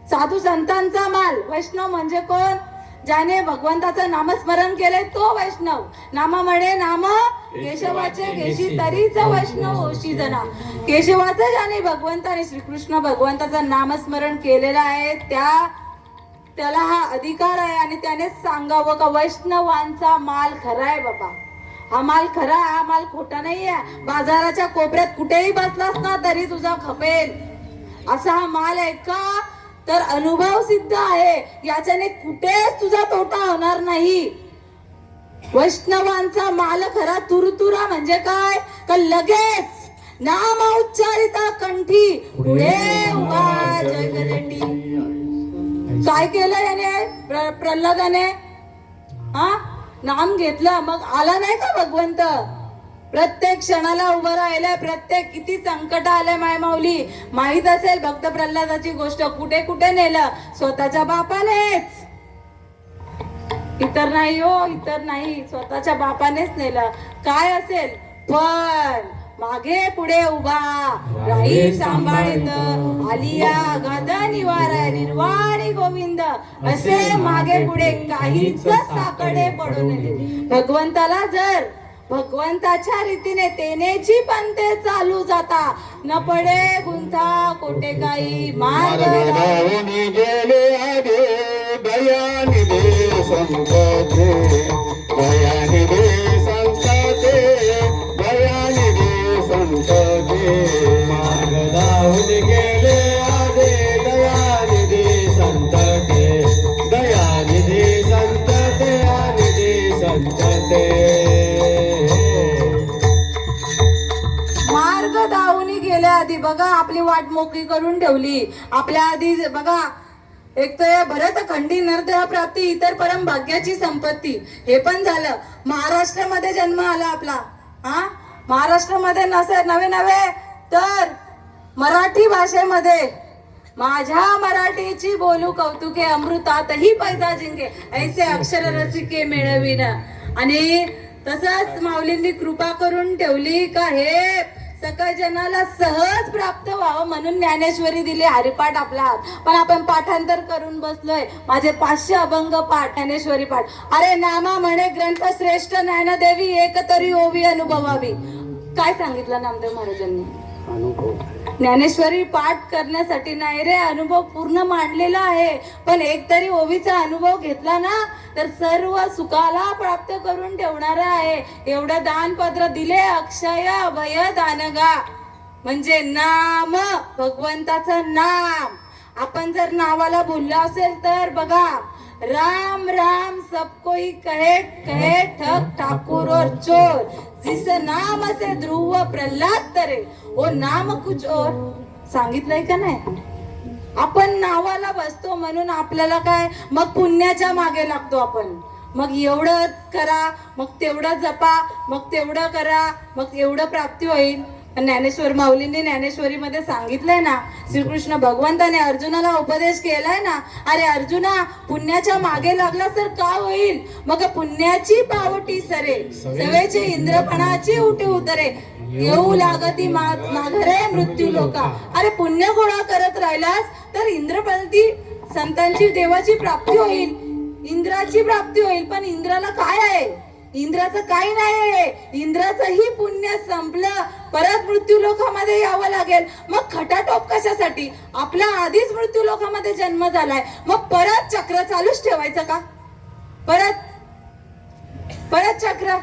साधू संतांचा माल. वैष्णव म्हणजे कोण? ज्याने भगवंताचं नामस्मरण केलंय तो वैष्णव. नामामुळे नाम केशवाचे केशी तरीच वैष्णव होशी जना. केशवाचं ज्याने भगवंताने श्रीकृष्ण भगवंताचं नामस्मरण केलेलं आहे त्याला हा अधिकार आहे, आणि त्याने सांगावं का वैष्णवांचा माल खरा आहे बाबा. हा माल खरा, हा माल खोटा नाहीये. बाजाराच्या कोपऱ्यात कुठेही बसलास ना तरी तुझा खपेल असा हा माल आहे का? तर अनुभव सिद्ध आहे. याच्याने कुठेच तुझा तोटा होणार नाही. वैष्णवांचा माल खरा. तुरतुरा म्हणजे काय? तर लगेच नाम उच्चारिता कंठी पुढे उभा जगदंडी. काय केलं याने? प्रल्हादाने हा नाम घेतलं मग आला नाही का भगवंत? प्रत्येक क्षणाला उभं राहिलंय, प्रत्येक किती संकट आलंय माय माऊली. माहित असेल भक्त प्रल्हादाची गोष्ट, कुठे कुठे नेलं? स्वतःच्या बापानेच, इतर नाही हो, इतर नाही, स्वतःच्या बापानेच नेलं. काय असेल पण मागे पुढे उभा राही सांभाळित, आलिया गाद निवारा निर्वाणी गोविंद, असे मागे पुढे काहीच साकडे पडू नये. भगवंताला जर भगवंताच्या रीतीने तेनेची पंथे चालू जाता, न पडे गुंता कोटे काही मार्ग. मार्गदावनी गेले आगे दयानिधे संतते, दयानिधे संतते, दयानिधे संतते. मार्गदाहून गेले आगे दयानिधी संतते, दयानिधी संतते, दयानिधी संतते. मार्ग दावणी गेल्या आधी बघा आपली वाट मोकळी करून ठेवली. आपल्या आधी बघा एक तर भरत खंडी नरदेह प्राप्ती, इतर परम भाग्याची संपत्ती, हे पण झालं. महाराष्ट्रामध्ये जन्म आला आपला. महाराष्ट्रामध्ये नवे नवे तर मराठी भाषेमध्ये माझ्या मराठीची बोलू कौतुके, अमृतातही पैजा जिंके, ऐसे अक्षर रसिके मिळविन. आणि तसंच माऊलींनी कृपा करून ठेवली का हे सकळ जनाला सहज प्राप्त व्हावं म्हणून ज्ञानेश्वरी दिली, हरिपाठ आपला. पण आपण पाठांतर करून बसलोय. माझे 500 अभंग पाठ, ज्ञानेश्वरी पाठ. अरे नामा म्हणे ग्रंथ श्रेष्ठ, ज्ञानदेवी एक तरी ओवी अनुभवावी. काय सांगितलं नामदेव महाराजांनी? ज्ञानेश्वरी पाठ करण्यासाठी नाही रे, अनुभव पूर्ण मांडलेला आहे. पण एक तरी ओवीचा अनुभव घेतला ना तर सर्व सुखाला प्राप्त करून ठेवणार आहे. एवढं दानपत्र दिले, अक्षय अभय दानगा, म्हणजे नाम, भगवंताचं नाम. आपण जर नावाला बोललो असेल तर बघा, राम राम सब कोई कहे, कहे ठग ठाकुर और चोर, जिस नाम से ध्रुव प्रल्हाद तरे, ओ नाम कुछ और. सांगितलंय का नाही? आपण नावाला बसतो म्हणून आपल्याला काय, मग पुण्याच्या मागे लागतो आपण. मग एवढं करा, मग तेवढं जपा, मग तेवढं करा, मग एवढं प्राप्ती होईल. ज्ञानेश्वर माऊलींनी ज्ञानेश्वरीमध्ये सांगितलंय ना, श्रीकृष्ण भगवंताने अर्जुनाला उपदेश केलाय ना, अरे अर्जुना पुण्याच्या मागे लागला तर का होईल? मग पुण्याची पावटी सरे, सवेचे इंद्रपणाची उठे उतरे, येऊ लागती माघरे मृत्यू लोका. अरे पुण्य गोळा करत राहिलास तर इंद्रपंथी संतांची देवाची प्राप्ती होईल, इंद्राची प्राप्ती होईल. पण इंद्राला काय आहे? इंद्राचं काही नाही. इंद्राचंही पुण्य संपलं, परत मृत्यू लोकामध्ये यावं लागेल. मग खटाटोप कशासाठी? आपला आधीच मृत्यू लोकामध्ये जन्म झालाय, मग परत चक्र चालूच ठेवायचं का? परत चक्र.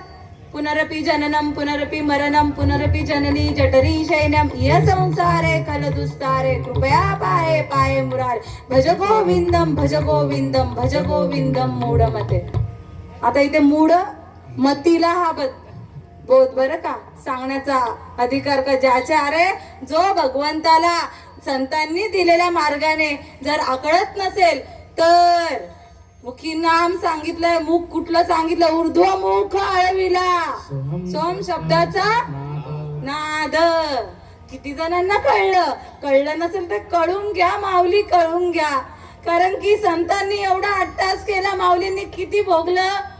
पुनरपि जननम पुनरपि मरणम पुनरपि जननी जठरी शयनम, य संसारे कलदुस्तारे, कृपया पाये पाये मुरारे, भज गोविंदम भज गोविंदम भज गोविंदम मूढमते. आता इथे मूढ मतीला हा बोध बरं का सांगण्याचा अधिकार का ज्याच्या, अरे जो भगवंताला संतांनी दिलेल्या मार्गाने जर आकळत नसेल तर मुखी नाम सांगितलंय, मुख कुठलं सांगितलं? ऊर्ध्व मुख आळविला, सोम शब्दाचा नाद. किती जणांना कळलं नसेल तर कळून घ्या माऊली, कळून घ्या. कारण की संतांनी एवढा अट्टास केला, माऊलींनी किती भोगलं,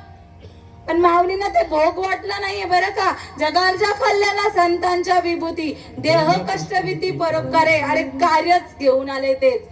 पण माऊलींना ते भोग वाटला नाहीये बरं का. जगाच्या कल्याणा संतांच्या विभूती, देह कष्टविती परोपकारे. अरे कार्यच घेऊन आले तेच.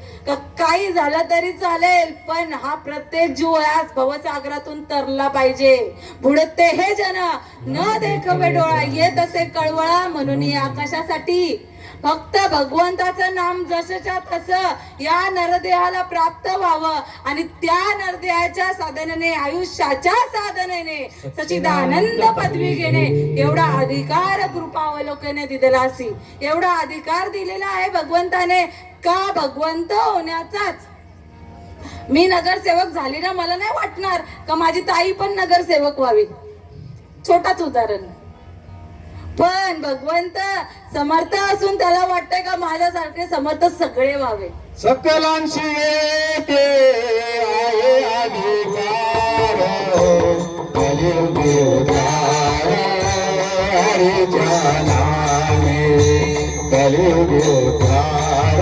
काही झालं तरी चालेल, पण हा प्रत्येक जीव याच भवसागरातून तरला पाहिजे. बुडते हे जन न देखवे डोळा, येत असे कळवळा म्हणून या आकाशासाठी. फक्त भगवंताचं नाम जसच्या तसं या नरदेहाला प्राप्त व्हावं आणि त्या नरदेहाच्या साधनेने, आयुष्याच्या साधनेने सच्चिदानंद पदवी घेणे, एवढा अधिकार कृपावलोकने दिलेला असी. एवढा अधिकार दिलेला आहे भगवंताने का भगवंत होण्याचाच. मी नगरसेवक झाली ना, मला नाही वाटणार का माझी ताई पण नगरसेवक व्हावी. छोटाच उदाहरण. पण भगवंत समर्थ असून त्याला वाटतंय का माझ्यासारखे समर्थ सगळे व्हावे. सकलांशी येते आहे अधिकार, कलियुगी उद्धार हरीच्या नामे कलियुगी उद्धार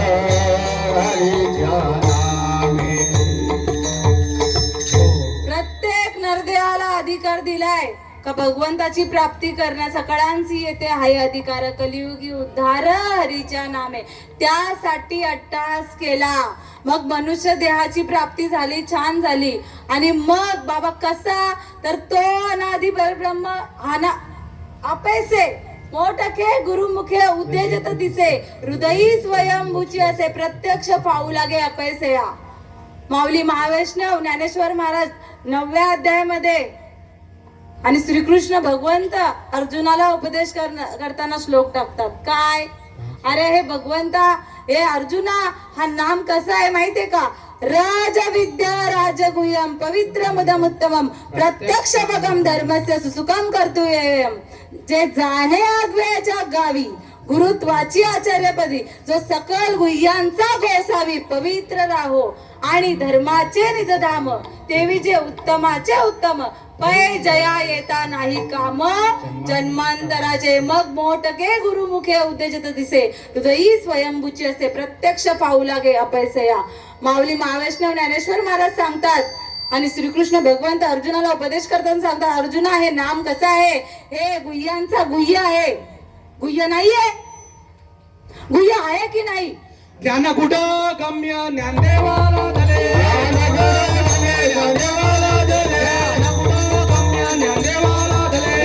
हरीच्या नामे. प्रत्येक नरदेहाला अधिकार दिलाय का भगवंताची प्राप्ती करण्या सकळांची येते हाय अधिकार कलियुगी उद्धार हरीच्या नामे. त्यासाठी अट्टहास केला. मग मनुष्य देहाची प्राप्ती झाली, छान झाली. आणि मग बाबा कसा तर तो अनादि परब्रह्म हा ना अपैसे मोठके गुरुमुखे उत्तेजत दिसे हृदयी स्वयंभूची असे प्रत्यक्ष पाहू लागे अपैसे या. माऊली महावैष्णव ज्ञानेश्वर महाराज 9व्या अध्यायामध्ये आणि श्रीकृष्ण भगवंत अर्जुनाला उपदेश करताना श्लोक टाकतात. काय? अरे हे भगवंता, हे अर्जुना, हा नाम कसा आहे माहितीये का? राजविद्या राजगुह्यम पवित्र मुदम उत्तमम प्रत्यक्ष भगम धर्मस्य सुसुखम कर्तुयेयम. जे जाणे आग्वेच्या गावी गुरुत्वाची आचार्यपदी जो सकल गुह्यांचा गोसावी पवित्र राहो आणि धर्माचे निजधाम तेवी जे उत्तमाचे उत्तम पै जया येता नाही काम जन्मांतराचे. मग मोठके गुरुमुखे उद्देजत दिसे हृदयी स्वयंभूची असे प्रत्यक्ष पाहू लागे अपैसया. माऊली महावैष्णव ज्ञानेश्वर महाराज सांगतात आणि श्रीकृष्ण भगवंत अर्जुनाला उपदेश करताना सांगतात, अर्जुना हे नाम कसं आहे? हे गुह्यांचा गुह्य आहे. गुह्य नाहीये? गुह्य आहे की नाही? ज्ञान कुठं गम्य ज्ञानदेवाला धरे ज्ञानदेवाला धरे ज्ञानदेवाला धरे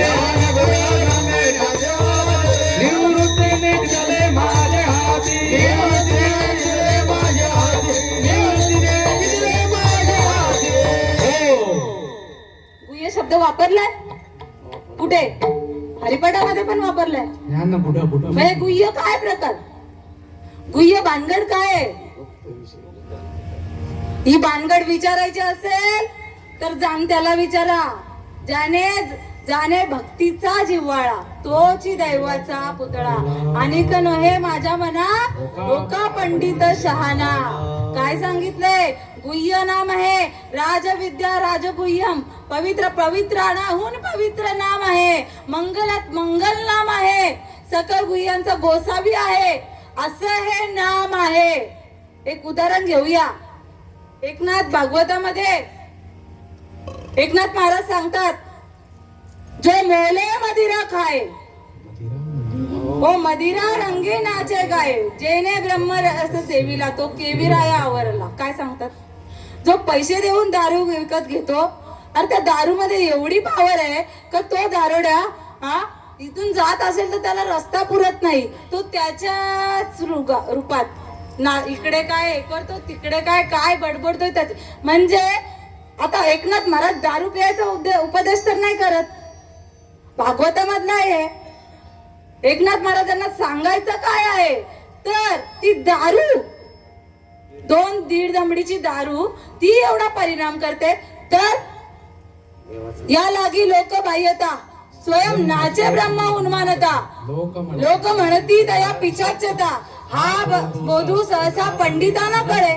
निवृत्ती निघाले माझे हाती निवृत्ती निघाले माझे हाती निवृत्ती निघाले माझे हाती. गुह्य शब्द वापरलाय कुठे? हरिपाठामध्ये पण वापरलाय. म्हणजे गुह्य काय प्रकार? गुह्य भानगड काय आहे? ही भानगड विचारायची असेल तर जाणत्याला विचारा. जाणे भक्तीचा जिव्हाळा तोची दैवाचा पुतळा आणि नव्हे माझ्या मना लोका पंडित शहाणा. काय सांगितलंय? गुह्य नाम आहे राजविद्या राजगुह्यम पवित्र पवित्राणाहून पवित्र नाम आहे. मंगलात मंगल नाम आहे. सकल गुह्यांचा गोसावी आहे असं हे नाम आहे. एक उदाहरण घेऊया. एकनाथ भागवतामध्ये एकनाथ महाराज सांगतात, जो मोले मदिरा खाए हो मदिरा रंगे नाचे गाये जेने ब्रह्मरस सेविला तो केविराया आवरला. काय सांगतात? जो पैसे देऊन दारू विकत घेतो अरे त्या दारू मध्ये एवढी पावर आहे का तो दारोड्या इथून जात असेल तर त्याला रस्ता पुरत नाही. तो त्याच्याच रूपात ना इकडे काय हे करतो तिकडे काय बडबडतोय त्याचे. म्हणजे आता एकनाथ महाराज दारू प्यायचा उपदेश तर नाही करत, भागवतामधला आहे. एकनाथ महाराजांना सांगायचं काय आहे तर ती दारू 2-1.5 दमडीची दारू ती एवढा परिणाम करते तर या लागी लोक बाह्यता स्वयं नाचे ब्रह्म उन्मानता लोक म्हणती दया पिशाच्यता हा बोधू सहसा पंडितांना कळे.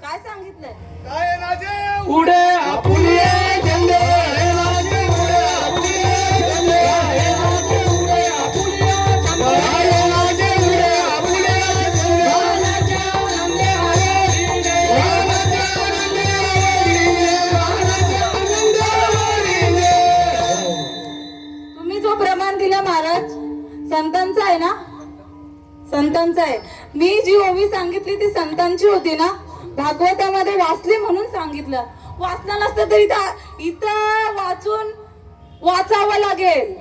काय सांगितलंय? काय राजे उडे आपुले झेंडे हे राजे उडे आपुले झेंडे हे राजे उडे आपुले झेंडे हे राजे उडे आपुले झेंडे वानाच्या आनंदे हरिणे वानाच्या आनंदे हरिणे वानाच्या आनंदे हरिणे. तुम्ही जो प्रमाण दिला महाराज संतांचा आहे ना, संतांचा आहे. मी जी ओवी सांगितली ती संतांची होती ना, भागवतामध्ये वाचली म्हणून सांगितलं. वाचलं नसतं तरी इथं वाचावं लागेल.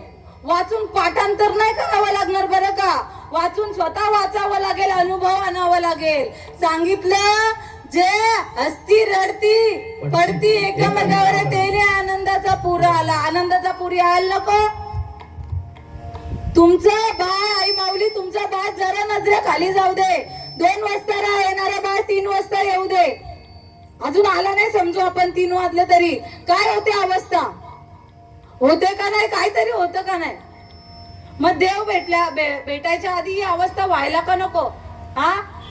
वाचून पाठांतर नाही करावं लागणार बरं का. वाचून स्वतः वाचावं लागेल, अनुभव आणावा लागेल. सांगितलं जे हसती रडती पडती एका मार्गावर तेने आनंदाचा पूर आला. आनंदाचा पूर यायला नको. तुमचं बाळ आई माऊली तुमचा बाळ जरा नजरे खाली जाऊ दे. 2 वाजता येणारा बाळ 3 वाजता येऊ दे. अजून आला नाही समजू आपण 3 वाजले तरी काय होते अवस्था? होते का नाही? काहीतरी होतं का नाही? मग देव भेटायच्या आधी ही अवस्था व्हायला का नको?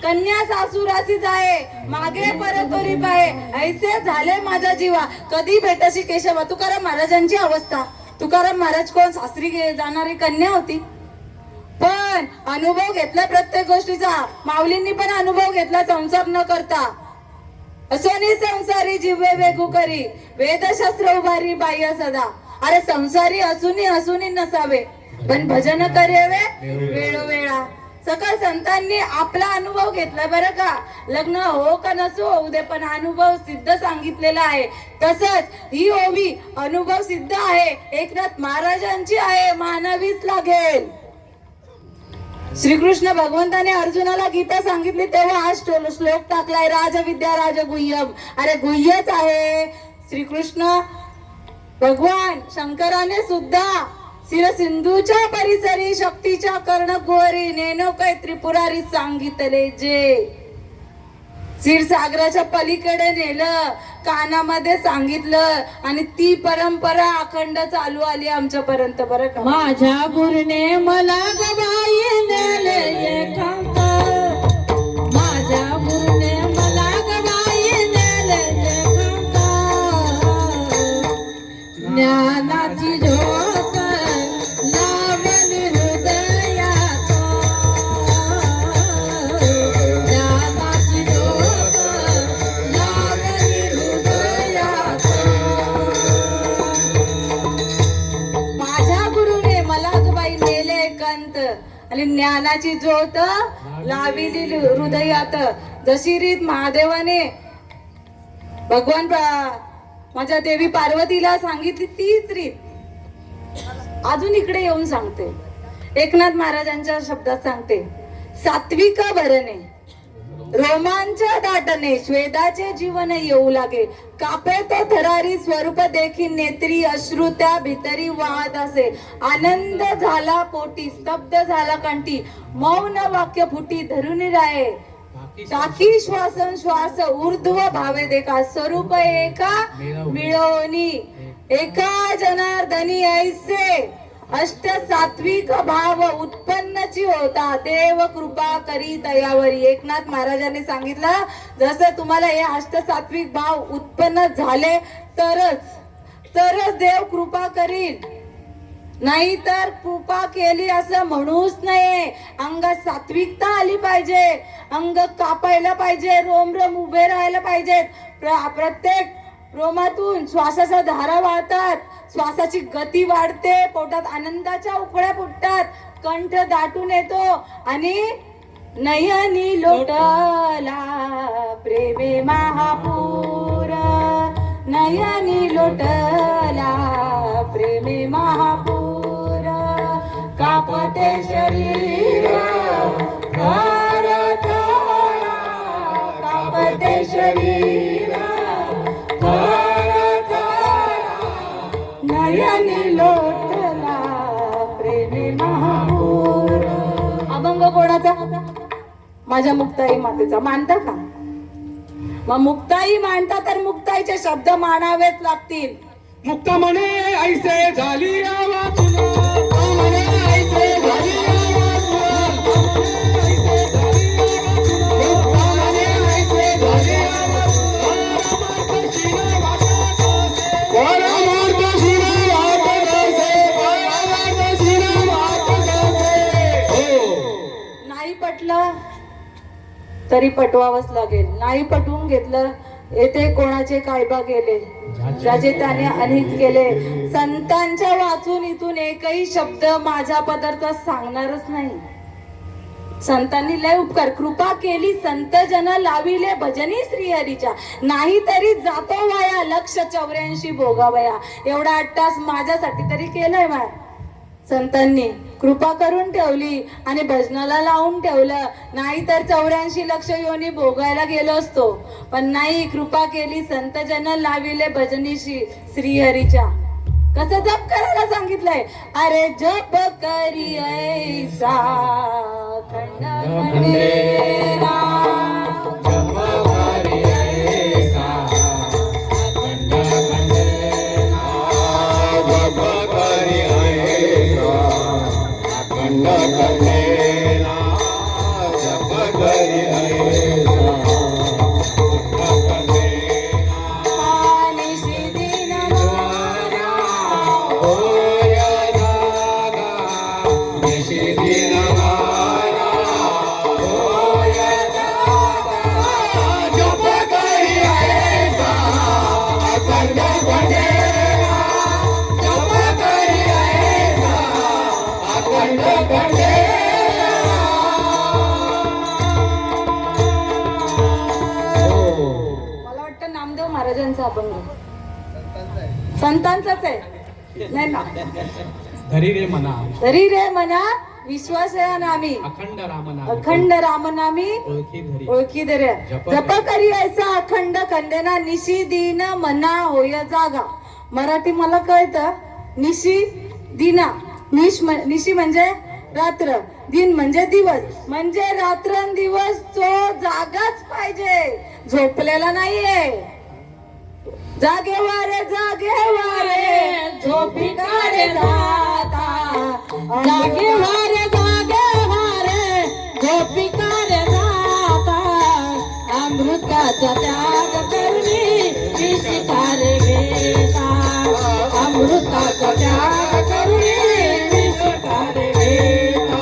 कन्या सासूरासीच आहे, मागे परतोरी पाहे, ऐसे झाले माझा जीवा. कधी भेटशी केशवा. तुकाराम महाराजांची अवस्था. तुकाराम महाराज कोण सासरी जाणारी कन्या होती, पण अनुभव घेतला प्रत्येक गोष्टीचा. माऊलींनी पण अनुभव घेतला संसार न करता. असोनी संसारी जिवे वेगू करी, वेदशास्त्र उभारी बाह्य सदा. अरे संसारी असूनी नसावे, पण भजन करावे वेळोवेळा. सकळ संतांनी आपला अनुभव घेतला बरं का. लग्न हो का नसो होऊ दे, पण अनुभव सिद्ध सांगितलेला आहे. तसंच ही ओवी अनुभव सिद्ध आहे, एकनाथ महाराजांची आहे, मानावीच लागेल. श्रीकृष्ण भगवंताने अर्जुनाला गीता सांगितली तेव्हा हा श्लोक टाकलाय, राजविद्या राजगुह्यम. अरे गुह्यच आहे. श्रीकृष्ण भगवान शंकराने सुद्धा सिंधूच्या परिसरी शक्तीच्या कर्णकुहरी नेनो कै त्रिपुरारी सांगितले जे. क्षीरसागराच्या पलीकडे नेलं, कानामध्ये सांगितलं, आणि ती परंपरा अखंड चालू आली आमच्यापर्यंत बरं का. माझ्या गुरुने मला गबाई नेले एकांत, माझ्या गुरुने मला गबाई नेले एकांत. ज्ञानाची ज्योत लावली हृदयात, ज्ञानाची ज्योत लावली हृदयात. माझ्या गुरुने मला गबाई नेले एकांत, आणि ज्ञानाची ज्योत लाविली हृदयात. जशी रीत महादेवाने भगवान माझ्या देवी पार्वतीला सांगितली, तीच रीत अजून इकडे येऊन सांगते. एकनाथ महाराजांच्या शब्दात सांगते, सात्विक भरणे रोमांच दाटणे, श्वेदाचे जीवन येऊ लागे. कापे तो थरारी स्वरूप देखील नेत्री, अश्रू त्या भितरी वाहत असे. आनंद झाला पोटी, स्तब्ध झाला कंठी, मौन वाक्य फुटी धरून राहे. टाकी श्वासन श्वास ऊर्ध्व भावे देखा, स्वरूप एका मिळवणी एका जनार्दनी ऐसे. अष्ट सात्विक भाव उत्पन्नची होता, देव कृपा करी दयावरी. एकनाथ महाराजांनी सांगितलं, जसं तुम्हाला हे अष्ट सात्विक भाव उत्पन्न झाले तरच देव कृपा करील, नाही तर कृपा केली असं म्हणूच नाही. अंगात सात्विकता आली पाहिजे, अंग कापायला पाहिजे, रोम उभे राहायला पाहिजेत. प्रत्येक रोमातून श्वासाचा धारा वाहतात, श्वासाची गती वाढते, पोटात आनंदाच्या उकळ्या फुटतात, कंठ दाटून येतो, आणि नयनी लोटला प्रेमे महापूर, नयनी लोटला प्रेमे महापूर. कापते शरीर थर थर, कापते शरीर थर थर, नयनी लोटला प्रेमे महापूर. अभंग कोणाचा? माझ्या मुक्ताई मातेचा. मानता का? मग मुक्ताई मांडता तर मुक्ताईचे शब्द मानावेच लागतील. मुक्त म्हणे ऐसे झाली आवाज, म्हणे ऐसे झाली नाही पटलं तरी पटवावंच लागेल. नाही पटवून घेतलं, येथे कोणाचे कायबा गेले, ज्याचे त्याने अनित केले. संतांच्या वाचून इथून एकही शब्द माझ्या पदार्थात सांगणारच नाही. संतांनी लय उपकार कृपा केली, संत जन लाविले भजनी श्रीहरीच्या. नाही तरी जातो वाया 184 भोगावया. एवढा 8 तास माझ्यासाठी तरी केलंय माया. संतांनी कृपा करून ठेवली आणि भजनाला लावून ठेवलं. नाही तर 84 लक्ष योनी भोगायला गेलो असतो, पण नाही, कृपा केली, संत जन लाविले भजनी श्रीहरीच्या. कसं जप करायला सांगितलंय? अरे जप करी ऐसा खंड खंडेरा, जप करी ऐसा खंड खंडेरा, जप करी ऐसा खंड खंडेरा, जप करी ऐसा निशी दिन माना होय जागा निशिदिनमाना होय जागा जप करी ऐसा अखंड पंडेरा जप करी ऐसा अखंड पंडेरा मला वाटतं नामदेव महाराजांचा अभंग संतांचाच आहे नाही ना धरी रे मना तरी रे मना विश्वास आहे नामी अखंड रामना अखंड रामनामी ओळखी धरी ओळखी दर्या जप करी ऐसा अखंड खंडेना निशी दिन मना होय जागा मराठी मला कळतं निशी दिना निशी म्हणजे रात्र दिन म्हणजे दिवस म्हणजे रात्रंदिवस तो जागाच पाहिजे झोपलेला नाहीये जागे वारे झोपी काढे जाता जागे वारे झोपी काढे जाता अमृताचा त्याग करुणी विषकारे घेता अमृताचा त्याग करुणी विषकारे घेता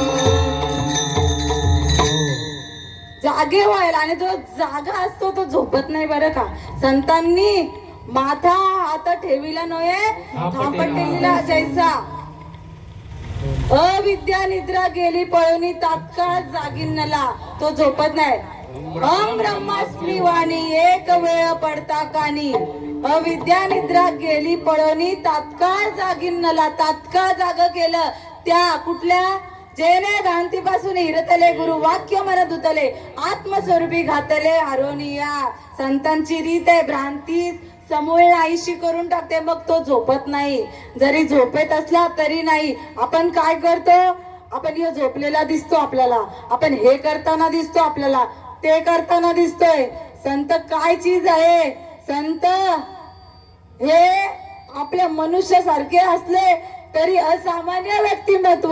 जागे व्हायला आणि तो जागा असतो तो झोपत नाही बरं का संतांनी माथा आता ठेवीला नव्हे थांबटेलीला जैसा अविद्या निद्रा गेली पळूनी तात्काळ जागिन्नला तो झोपत नाही अम ब्रह्मास्मी वाणी एक वेळ पडता कानी अविद्या निद्रा गेली पळूनी तात्काळ जागिन्नला तात्काळ जाग केलं त्या कुठल्या जेने भ्रांतीपासून हिरतले गुरु वाक्य मन धुतले आत्मस्वरूपी घातले हरोनिया संतांची रीत आहे भ्रांती समूळ नाहीशी करून टाकते मग तो झोपत नाही जरी झोपेत असला तरी नाही आपण काय करतो आपण हे झोपलेला दिसतो आपल्याला आपण हे करताना दिसतो आपल्याला ते करताना दिसतोय संत काय चीज आहे संत हे आपल्या मनुष्य सारखे असले तरी असामान्य व्यक्तिमत्व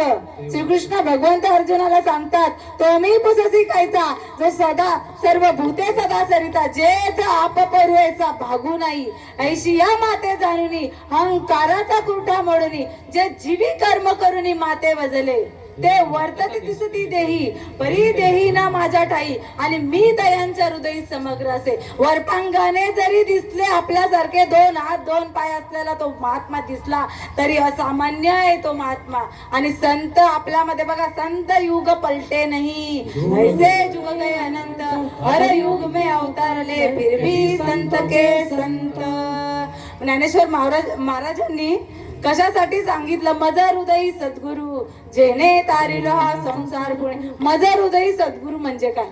श्रीकृष्ण भगवंत अर्जुनाला सांगतात तो मी पुससी खायचा जो सदा सर्व भूते सदा सरिता जे आप परुएचा भागू नाही ऐशी या माते जाणुनी अहंकाराचा कुठा मोडुनी जे जीवी कर्म करुनी माते वजले ते वर्तती दिसती देही परी देही ना माझ्या ठाई आणि मी दयांच्या हृदयी समग्र असे वरपांगाने जरी दिसले आपल्यासारखे 2 हात 2 पाय असलेला तो महात्मा दिसला तरी असामान्य आहे तो महात्मा आणि संत आपल्यामध्ये बघा संत युग पलटे नाही ऐसे युग गए अनंत हर युग में अवतारले फिर भी संत के संत ज्ञानेश्वर महाराजांनी कशासाठी सांगितलं मज हृदयी सद्गुरु जेने तारिल हा संसार पुणे मज हृदयी सद्गुरु म्हणजे काय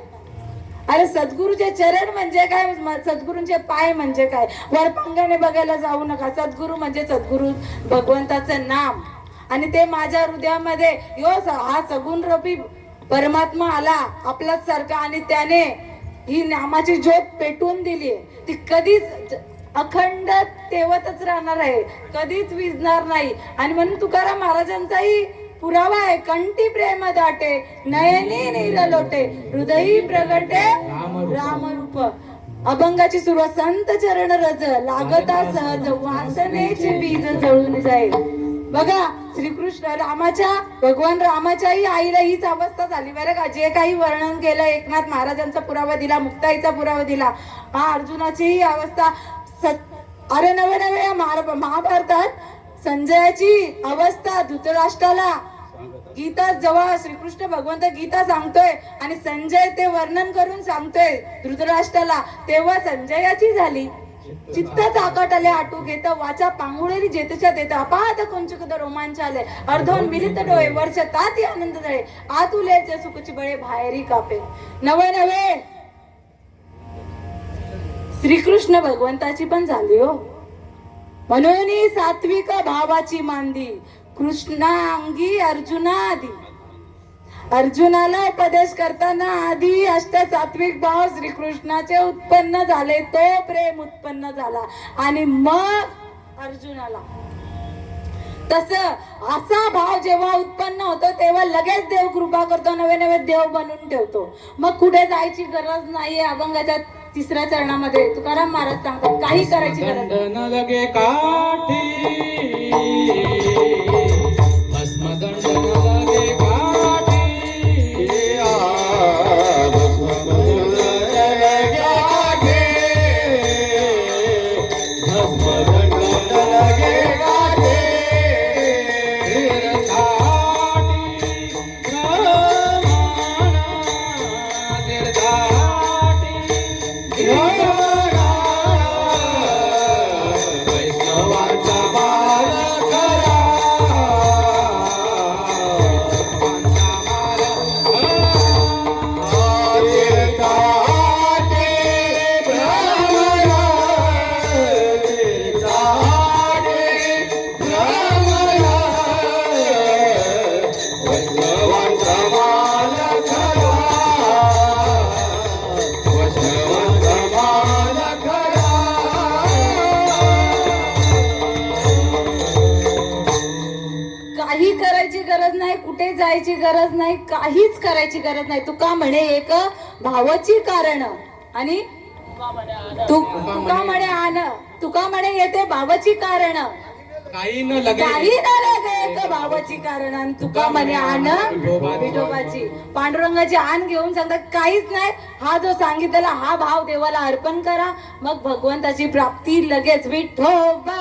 अरे सद्गुरूचे चरण म्हणजे काय सद्गुरूंचे पाय म्हणजे काय वरपांगाने बघायला जाऊ नका सद्गुरु म्हणजे सद्गुरु भगवंताचं नाम आणि ते माझ्या हृदयामध्ये हा सगुण रूपी परमात्मा आला आपल्याच सारखा आणि त्याने ही नामाची ज्योत पेटवून दिली ती कधीच अखंड तेवतच राहणार आहे कधीच विझणार नाही आणि म्हणून तुकाराम महाराजांचाही पुरावा आहे कंठी प्रेम दाटे नयनी निरलोटे हृदयी प्रगटे रामरूप अभंगाची सुरुवात संत चरण रज लागता सहज वासनेचे बीज जळून जाईल बघा श्रीकृष्ण भगवान रामाच्याही आईला हीच अवस्था झाली बरं का जे काही वर्णन केलं एकनाथ महाराजांचा पुरावा दिला मुक्ताईचा पुरावा दिला हा अर्जुनाचीही अवस्था अरे नवे महाभारतात संजयाची अवस्था धृतराष्ट्राला गीता जेव्हा श्रीकृष्ण भगवंत गीता सांगतोय आणि संजय ते वर्णन करून सांगतोय धृतराष्ट्राला तेव्हा संजयाची झाली चित्त चाकटले आटू घेत वाचा पांगुळेरी जेतेच्या देत अपाहत कुंचुकत रोमांच आले अर्धोन मिलित डोळे वर्ष ताती आनंद जळे आतुले सुखची बळे बाहेरी कापे नवे श्रीकृष्ण भगवंताची पण झाली हो म्हणून सात्विक भावाची मांदी कृष्णा अंगी अर्जुना आधी अर्जुनाला उपदेश करताना आधी अष्ट सात्विक भाव श्रीकृष्णाचे उत्पन्न झाले तो प्रेम उत्पन्न झाला आणि मग अर्जुनाला तसं असा भाव जेव्हा उत्पन्न होतो तेव्हा लगेच देव कृपा करतो, नवे नवे देव बनवून ठेवतो. मग कुठे जायची गरज नाहीये. अभंगाच्या 3ऱ्या चरणामध्ये तुकाराम महाराज सांगतात काही करायची गरज नाही. दंड न लगे काठी भस्मदंड न लगे काठी काही करायची गरज नाही, कुठे जायची गरज नाही, काहीच करायची गरज नाही. तुका म्हणे एक भावाची कारण आणि तुका म्हणे आण, तुका म्हणे येते भावाची कारण काही न लगे काही न लागे एक भावाची कारण आणि तुका म्हणे आण विठोबाची. पांडुरंगाची आण घेऊन सांगतात काहीच नाही. हा जो सांगितलेला हा भाव देवाला अर्पण करा, मग भगवंताची प्राप्ती लगेच. विठोबा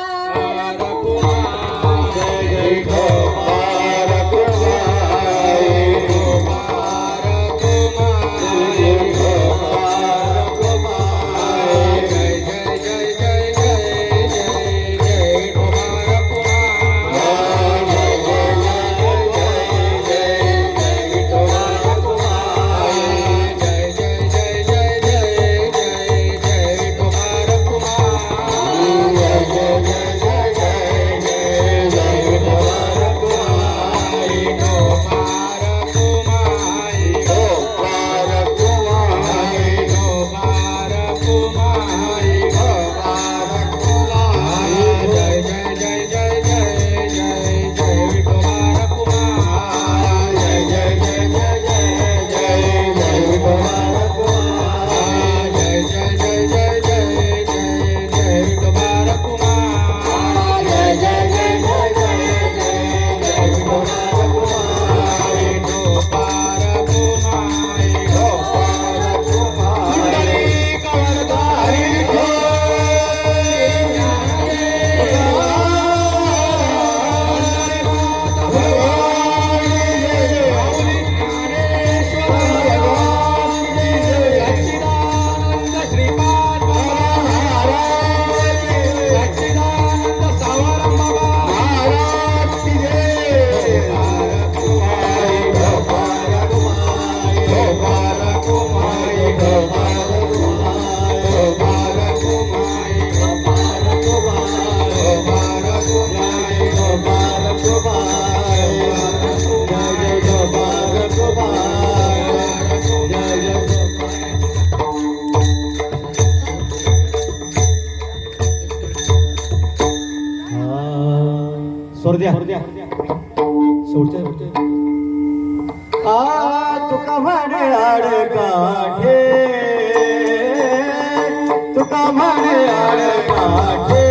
स्वर द्या शेवटच्या तुका म्हणे आड काठे, तुका म्हणे आड काठे,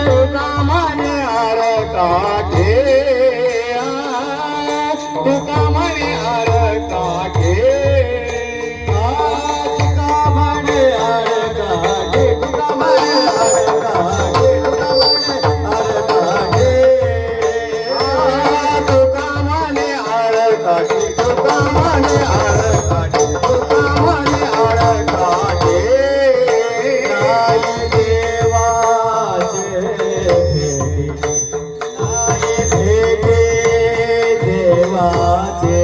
तुका म्हणे आड काठे, तुका म्हणे आड काठे, तुका म्हणे आड काठे, तुका म्हणे आड काठे, तुका म्हणे आड काठे, तुका म्हणे आड काठे, तुका म्हणे आड काठे, तुका म्हणे आड काठे, नाही देवाचे भेटे, देवाचे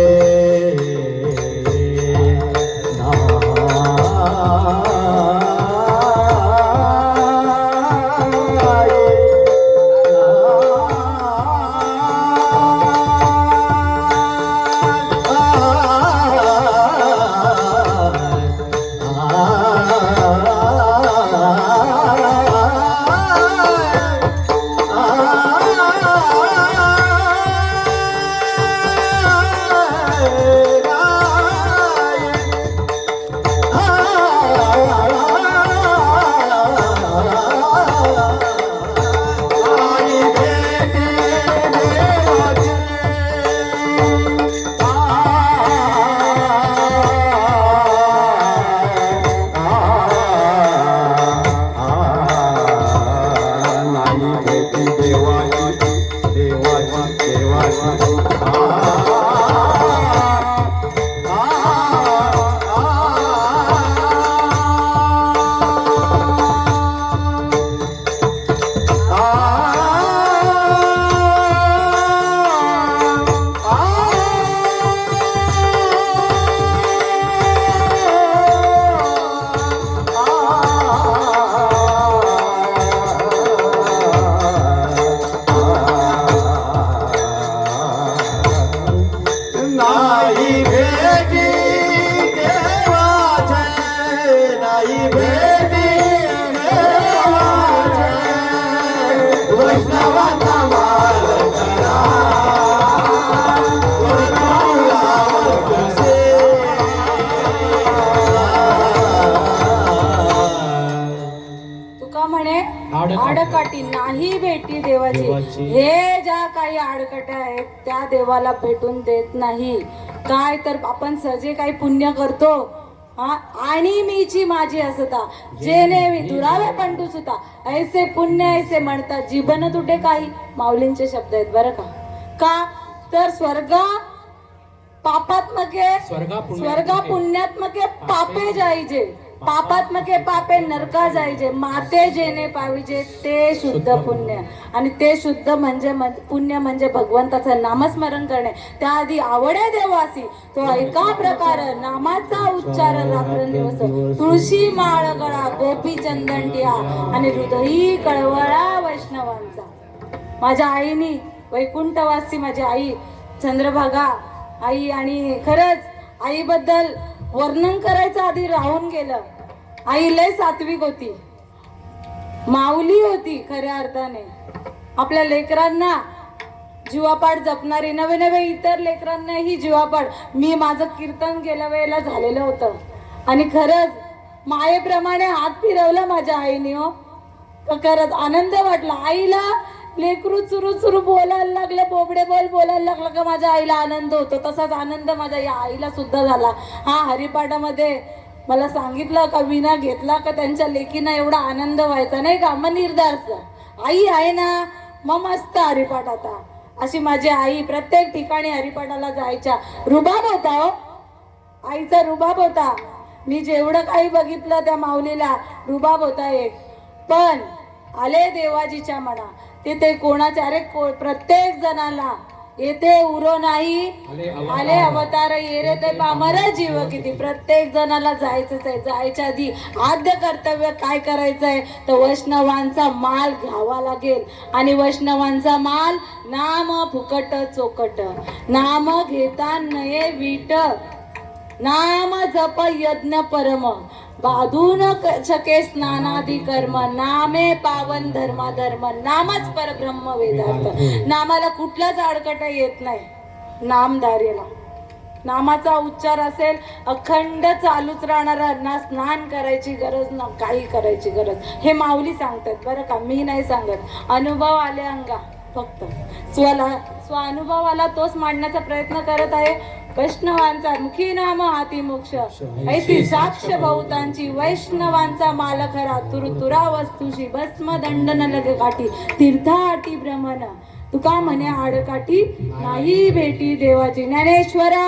नाही भेटी देवाचे, नाही भेटी देवाचे, वैष्णवाचा माल करा, तुका म्हणे आडकाठी नाही भेटी देवाची. हे ज्या काही आडकाट्या आहेत त्या देवाला भेटून देत नाही. काय तर आपण सजे काही पुण्य करतो हा, आणि मीची माझी असता जेने मी दुरावे पंटू सुता, ऐसे पुण्य ऐसे म्हणतात जीवन तुटे काही. माऊलींचे शब्द आहेत बरं का. तर स्वर्ग पापात्मके स्वर्गा पुण्यात्मके पापे जायचे, पापात्मके पापे नरका जायचे, माते जेने पाविजे ते शुद्ध पुण्य. आणि ते शुद्ध म्हणजे पुण्य म्हणजे भगवंताचं नामस्मरण करणे. त्याआधी आवडे देवासी तो एका प्रकार नामाचा उच्चार रात्रंदिवस, तुळशी माळ गळा गोपी चंदंटिया आणि हृदयी कळवळा वैष्णवांचा. माझ्या आईनी वैकुंठवासी माझी आई चंद्रभागा आई, आणि खरंच आईबद्दल वर्णन करायचं आधी राहून गेलं. आई लय सात्विक होती, माऊली होती खऱ्या अर्थाने. आपल्या लेकरांना जीवापाड जपणारी, नवे नवे इतर लेकरांनाही जीवापाड. मी माझं कीर्तन गेल्या वेळेला झालेलं होतं आणि खरंच मायेप्रमाणे हात फिरवला माझ्या आईने. हो खरंच आनंद वाटला. आईला लेकरू चुरू चुरू बोलायला लागलं, बोबडे बोलायला लागलं का माझ्या आईला आनंद होतो. तसाच आनंद माझ्या या आईला सुद्धा झाला. हा हरिपाठामध्ये मला सांगितलं का विना घेतला का त्यांच्या लेकीना एवढा आनंद व्हायचा नाही का. मग निर्धारच आई आहे ना मग मस्त हरिपाठ. आता अशी माझी आई प्रत्येक ठिकाणी हरिपाठाला जायच्या. रुबाब होता हो आईचा, रुबाब होता. मी जेवढं काही बघितलं त्या माऊलीला रुबाब होता एक. पण आले देवाजीच्या मना तिथे कोणाच्या, अरे प्रत्येक जणाला येथे उरो नाही आले अवतार येरे ते पामर जीव किती. प्रत्येक जणाला जायचंच आहे. जायच्या आधी आद्य कर्तव्य काय करायचंय तर वैष्णवांचा माल घ्यावा लागेल. आणि वैष्णवांचा माल नाम फुकट चोकट, नाम घेता नये वीट, नाम जप यज्ञ परम, बाधून शके स्नानादी कर्म, नामे पावन धर्म, नामच परब्रह्म वेदार्थ. नामाला कुठलाच आडकटा येत नाही. नामधारेला नामाचा उच्चार असेल अखंड चालूच राहणार. ना स्नान करायची गरज ना काही करायची गरज. हे माऊली सांगतात बरं का, मी नाही सांगत. अनुभव आले अंगा फक्त स्वानुभवाला तोच मांडण्याचा प्रयत्न करत आहे. वैष्णवांचा मुखी नाम हाती मोक्ष, ऐसी साक्ष बहुतांची. वैष्णवांचा माल खरा तुरा वस्तूशी, भस्म दंड न लगे काठी, तीर्थाटी भ्रमण. तुका म्हणे आडकाठी नाही भेटी देवाची. ज्ञानेश्वरा